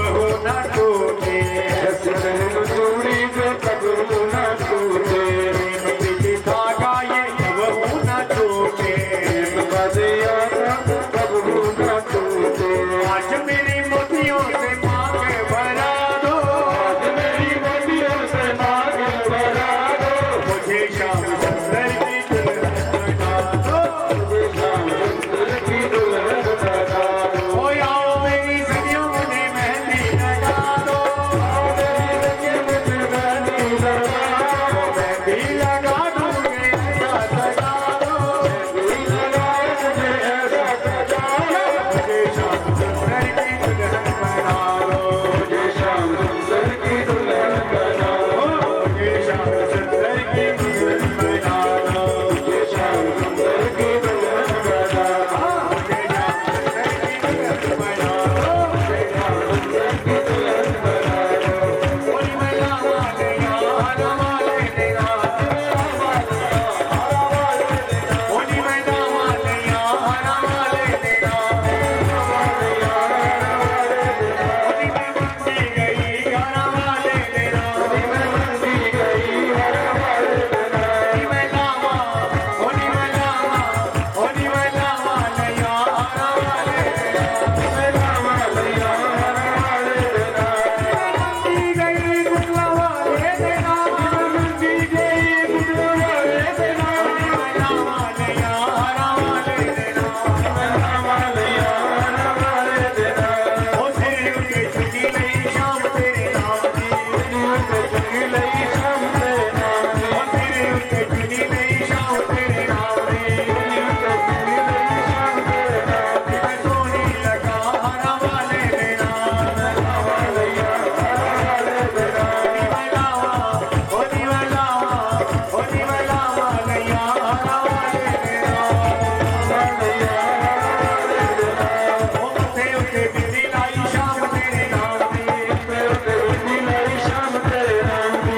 कबहू न टूटे, ऐसी पहन चूड़ी जो कबहू न टूटे, प्रीति धागा ये कबहू न टूटे, बदिया कबहू न टूटे। आज मेरी मोतियों से मांग भरा दो, आज मेरी मोतियों से मांग भरा दो, मुझे श्याम सुंदर की दुल्हन बना दो, मुझे श्याम सुंदर की दुल्हन बना दो। ओ आओ मेरी सदियों में मेहंदी लगा दो, मेरी रंगे मुझे मेहंदी लगा दो, मेहंदी लगा दूंगे ऐसा सजा दो, मेहंदी लगा मुझे ऐसा सजा दो, मुझे श्याम सुंदर की दुल्हन बना दो, मुझे श्याम सुंदर की दुल्हन बना दो, मुझे श्याम सुंदर की दुल्हन बना दो, मुझे श्याम सुंदर की दुल्हन बना दो, मुझे श्याम सुंदर की दुल्हन बना दो, मुझे श्याम सुंदर की दुल्हन बना दो। ओली मैया वाले यार वाले तेरा, ओली मैया वाले यार वाले तेरा, ओली मैं बंदी गई घर वाले तेरा, ओली मैं लावा, ओली मैं लावा, ओली मैं लावा ले यार वाले तेरा, बंदी गई गुटला वाले तेरा, बंदी गई गुटला वाले तेरा, ओली मैं लावा ले यार वाले तेरा, ओ तेरे उनके चुनी नहीं शाम तेरे नाम की, ओ तेरे उनके चुनी नहीं शाम तेरे नाम की, मैं सोनी लगा हरा वाले तेरा, ओली मैं लावा, ओली मैं लावा, ओली मैं लावा ले यार वाले तेरा, ओ मथे उते बिंदी लाई शाम तेरे नाम की, मथे उते बिंदी लाई शाम तेरे नाम की,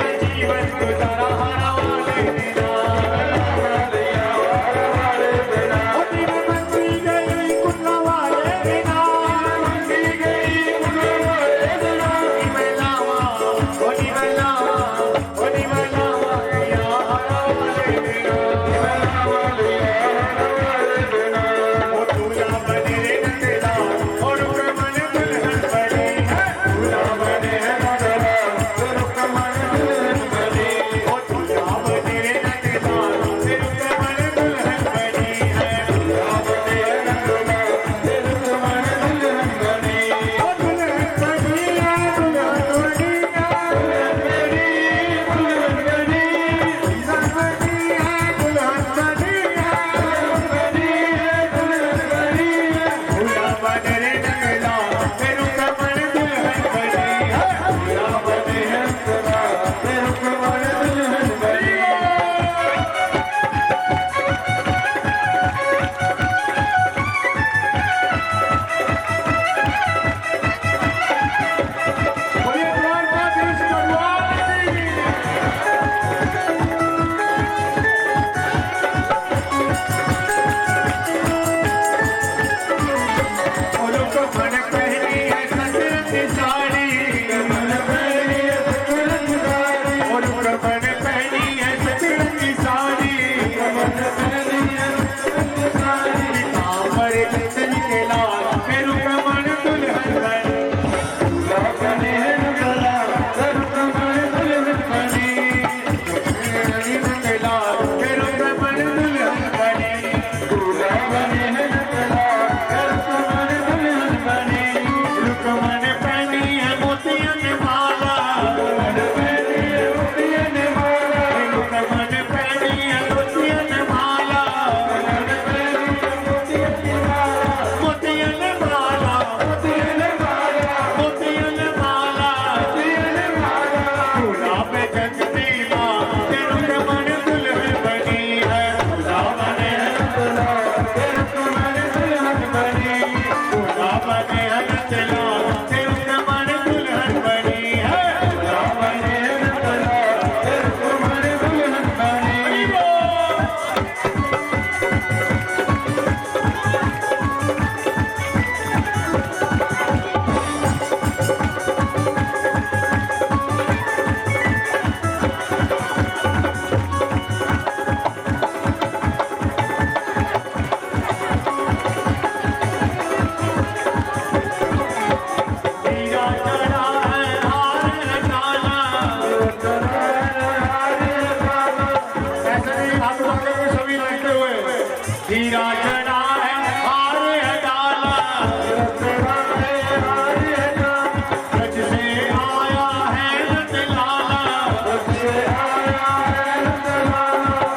मैं जीवन गुजारा हरा वाले तेरा, ओली मैं बंदी गई गुटला वाले तेरा, बंदी गई गुटला वाले तेरा, ओली मैं लावा, ओली मैं लावा, ओली मैं लावा यार वाले तेरा, ओ दूल्हा बने नंदला और मन दुल्हन बनी है, दूल्हा बने नंदला ओ दूल्हा बने नंदला सिर पे मन दुल्हन बनी है, ओ दुल्हन बनी है, दुल्हन बनी है, दुल्हन बनी है, दुल्हन बनी है, दुल्हन बनी है, दुल्हन बनी है, दूल्हा बने नंदला सिर पे मन दुल्हन बनी है, दूल्हा बने नंदला सिर पे मन दुल्हन बनी है। बोलिए द्वारकाधीश भगवान की। और को मन पहनी है सतरंग साड़ी, और को मन पहनी है सतरंग साड़ी, कांवर के चल के लाल मेरू का मन दुल्हन बनी, लाल मेरू का मन दुल्हन बनी, रुकमन पहनी है मोतियन माला, रुकमन पहनी है मोतियन माला, मोतियन माला, मोतियन माला, दूल्हा पे जगती माँ तेरू का मन दुल्हन बनी है, दूल्हा बने दूल्हा बने नंदला तेरू का मन दुल्हन बनी है, दूल्हा बने नंदला तेरू का मन दुल्हन बनी है। हीरा जड़ा है हार है डाला, ब्रज से आया है नंदलाला,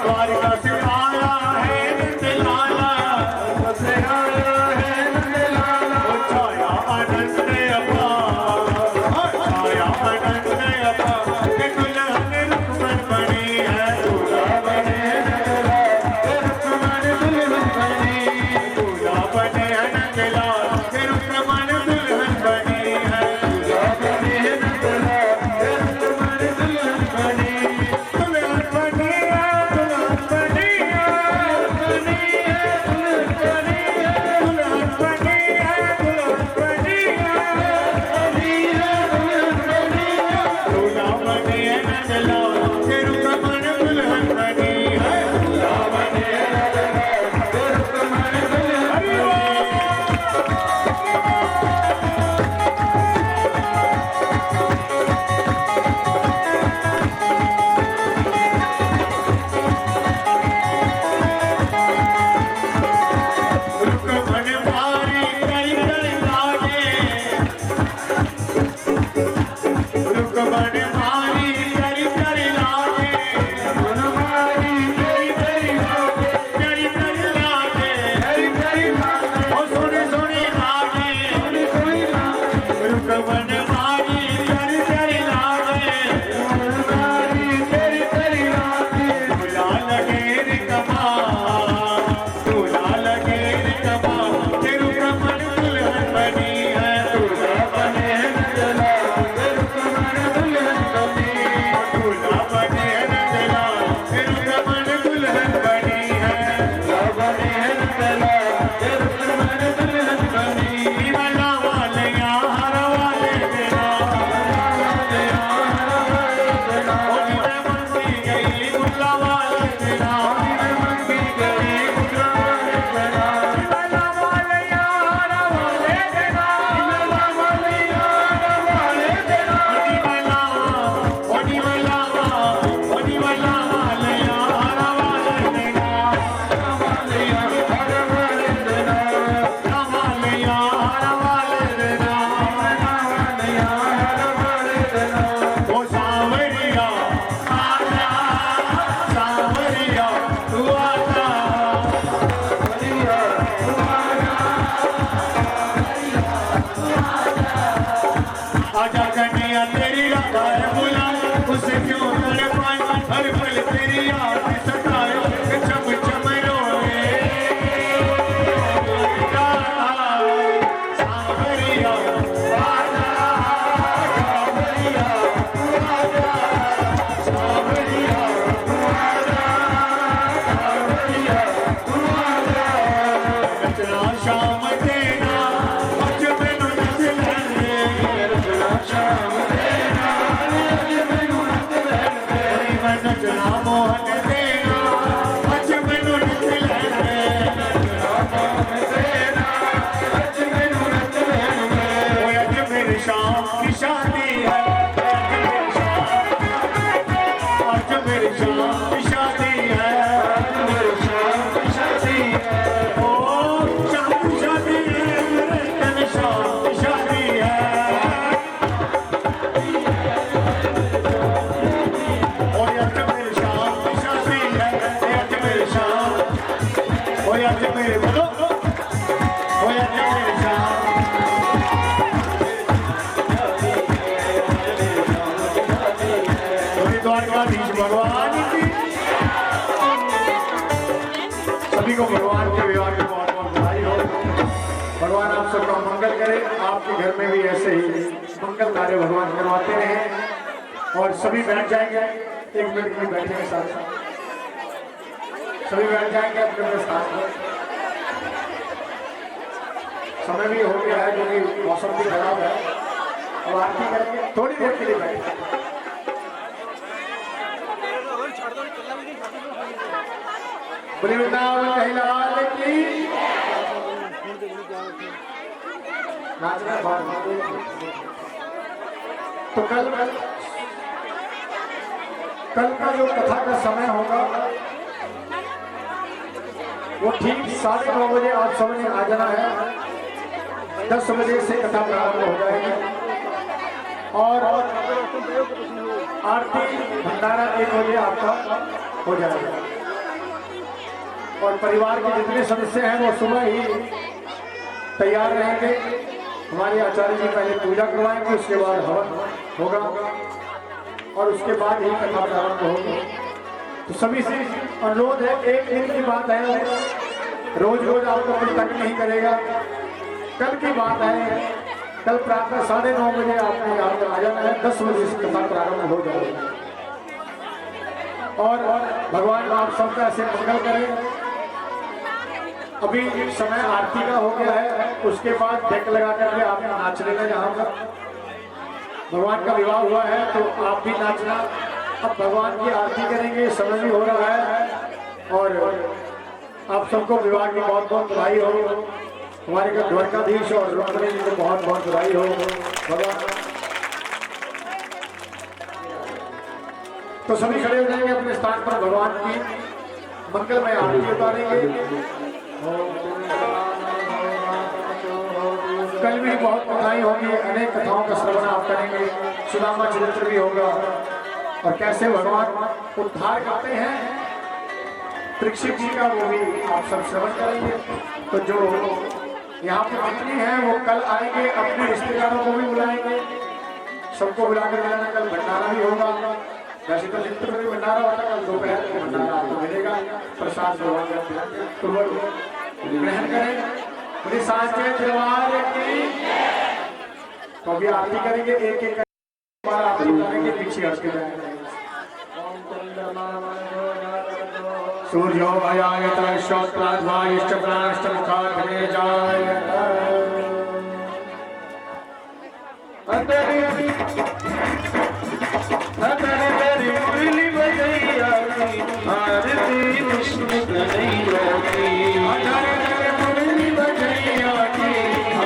द्वारका से आया है नंदलाला, वो छाया आनंद अपार, छाया आनंद अपार, कि दुल्हन रुक्मन बनी है, दूल्हा बने दूल्हा बने नंदलाल, कि रुक्मन दुल्हन बनी है, दुल्हन बनी है, दुल्हन बनी है, दुल्हन बनी है, दुल्हन बनी है, दुल्हन बनी है, दुल्हन बनी है, दुल्हन बनी है, दूल्हा बने नंदलाल, कि रुक्मन दुल्हन बनी है, दूल्हा बने रुक्मन मारी कई कई लागे, रुक्मन मारी कई कई लागे, कई कई लागे, ओ सोने सोने लागे, रुक्मन मारी कई कई लागे, दूल्हा लगे रे कमाल, दूल्हा लगे रे कमाल, कि रुक्मन दुल्हन बनी है, दूल्हा बने नंदलाल, दूल्हा बने नंदलाल, कि रुक्मन दुल्हन बनी है, वाला वाले यार वाले देना, ओ जिन्हें मंगी गई बुला वाले देना, वाला वाले यार वाले देना, ओनी वाला वाले यार वाले देना, वाले यार वाले देना, ओ सांवरिया आजा, सांवरिया तू आजा, आजा कन्हैया तेरी राधा है बुला, उसे क्यों तड़पाए, हर पल तेरी याद सताए, चम चम रोए, सांवरिया आजा, सांवरिया नचना शाम देना, अज मैनू नच लैंदे, मैं नचना मोहन देना, अज मैनू नच लैंदे, ओए अज मेरी शाम की शादी है, आज मेरी शाम की शादी है, ओ शाम की शादी है, मेरे तन शाम की शादी है, ओए आज मेरी शाम की शादी है, आज मेरी शाम, ओए आज मेरे बोलो, ओए आज मेरी शाम, द्वारकाधीश भगवान की, सभी को भगवान के विवाह की बहुत बहुत बधाई हो। भगवान आप सबका मंगल करे, आपके घर में भी ऐसे ही मंगल कार्य भगवान करवाते रहे। और सभी बैठ जाएंगे, एक मिनट के लिए बैठेंगे साथ साथ, सभी बैठ जाएंगे अपने अपने स्थान पर। समय भी हो गया है क्योंकि मौसम भी खराब है, अब आरती करके थोड़ी देर के लिए बैठेंगे। बोले वृंदावन कहलाल की, नाचना बात। तो कल का जो कथा का समय होगा वो ठीक 9:30 बजे आप सबने आ जाना है। 10 बजे से कथा प्रारंभ हो जाएगी और आरती भंडारा 1 बजे आपका हो जाएगा। और परिवार के जितने सदस्य हैं वो सुबह ही तैयार रहेंगे। हमारे आचार्य जी पहले पूजा करवाएंगे, उसके बाद हवन होगा और उसके बाद ही कथा प्रारंभ होगी। तो सभी से अनुरोध है, एक दिन की बात है, रोज रोज आपको कोई तंग नहीं करेगा। कल की बात है, कल प्रातः 9:30 बजे आपने यहाँ पर आ जाना है। 10 बजे से कथा प्रारंभ हो जाएगी और भगवान आप सबका ऐसे मंगल करें। अभी समय आरती का हो गया है, उसके बाद डेक लगा करके आप नाच लेना। यहाँ पर भगवान का विवाह हुआ है तो आप भी नाचना। अब भगवान की आरती करेंगे, समय भी हो रहा है और आप सबको विवाह की बहुत बहुत बधाई हो। हमारे घर द्वारकाधीश और रुक्मिणी जी को बहुत बहुत बधाई हो। भगवान तो सभी खड़े हो जाएंगे अपने स्थान पर, भगवान की मंगलमय आरती उतारेंगे। कल भी बहुत कथाएं होंगी, अनेक कथाओं का श्रवण आप करेंगे। सुदामा चरित्र भी होगा और कैसे भगवान उद्धार करते हैं परीक्षित जी का, वो भी आप सब श्रवण करेंगे। तो जो यहाँ पर जितनी हैं वो कल आएंगे, अपने रिश्तेदारों को भी बुलाएंगे, सबको बुलाकर बुलाना। कल भंडारा भी होगा। वैसे तो नित्य में भंडारा होता है, कल दोपहर में भंडारा आपको मिलेगा। प्रसाद भगवान का ग्रहण करें। पूरी सांसें दरबार की। तो अभी आरती करेंगे, एक एक बार आरती करेंगे, पीछे हट के जाएंगे। सूर्योदयाय श्रोत्राध्वायश्च प्राणश्च मुखाग्रे जायत। अतरी मुरली बजैया की आरती कृष्ण कन्हैया की। अतरी मुरली बजैया की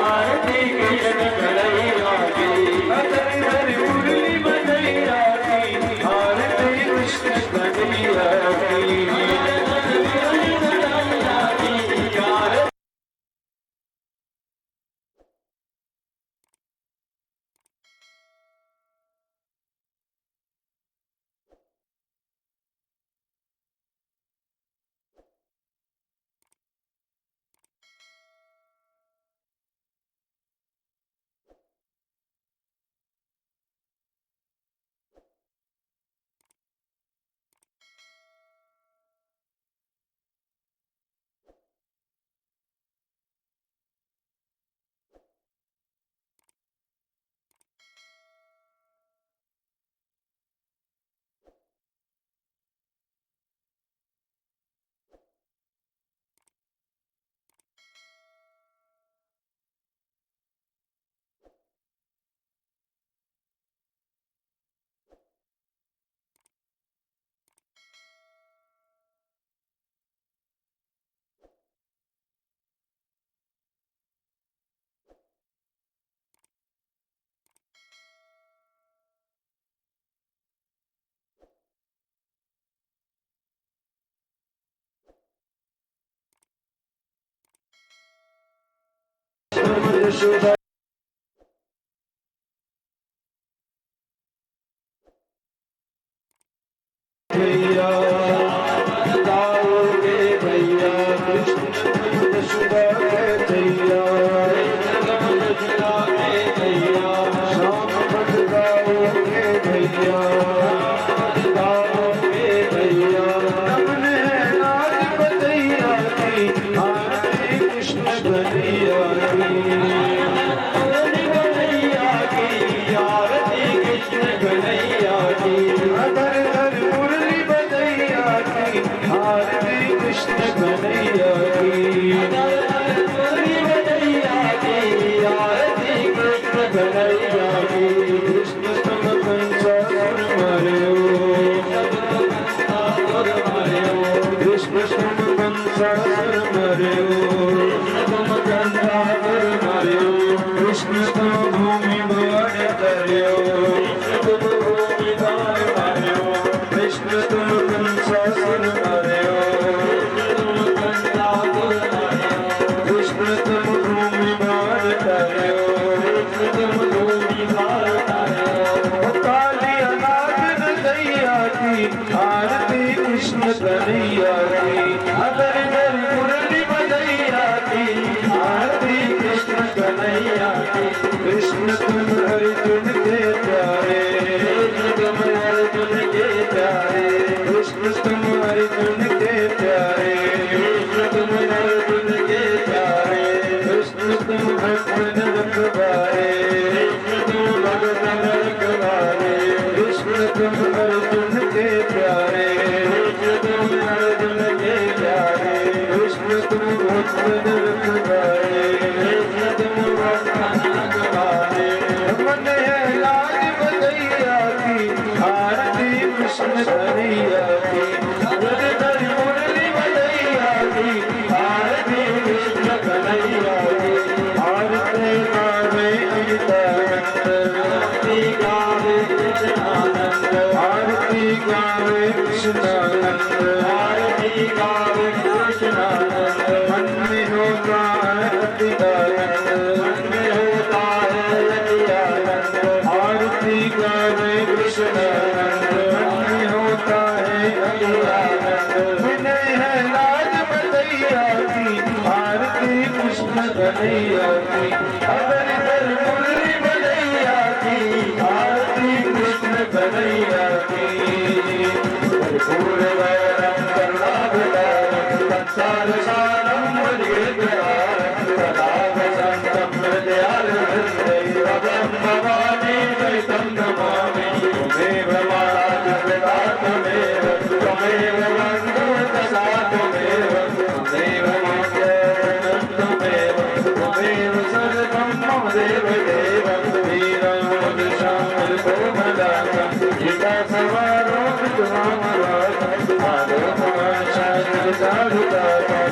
आरती कृष्ण कन्हैया की। अतरी मुरली बजैया की आरती कृष्ण कन्हैया की। यशोदा भैया गाओगे भैया कृष्ण यशोदा भैया भैया शाम भट गाओगे भैया गाओगे भैया। हमने नाच बजैया की आरती कृष्ण कन्हैया की। भक्तन रखवारे कृष्ण तुम भक्तन रखवारे कृष्ण तुम अर्जुन के प्यारे कृष्ण तुम अर्जुन के प्यारे कृष्ण तुम भक्तन रखवारे कृष्ण तुम भक्तन रखवारे मन है लाज बधैया की आरती कृष्ण कन्हैया की हृदय मुरली बधैया की आरती कृष्ण कन्हैया की आरती गावे अमितानंद आरती गावे कृष्णानंद आरती गावे कृष्णानंद आरती गावे कृष्णानंद मन में होता है अतिदानंद मन में होता है अतिदानंद आरती गावे कृष्णानंद मन में होता है अतिदानंद विनय है लाज बधैया की आरती कृष्ण कन्हैया की अगर दर मुरली बधैया की आरती कृष्ण कन्हैया की भरपूर वैरम करुणावतारम संसार सारम वरियद्वारम सदा वसंतम हृदयारविंदं भवानी द्वैतं नमामि त्वमेव माता पिता त्वमेव त्वमेव बन्धु सखा त्वमेव त्वमेव माता त्वमेव त्वमेव सर्वं मम देव देवं वीरं दशां कोमलाकं गीता सवारो विद्वामरागं माधवं शान्तिदायकं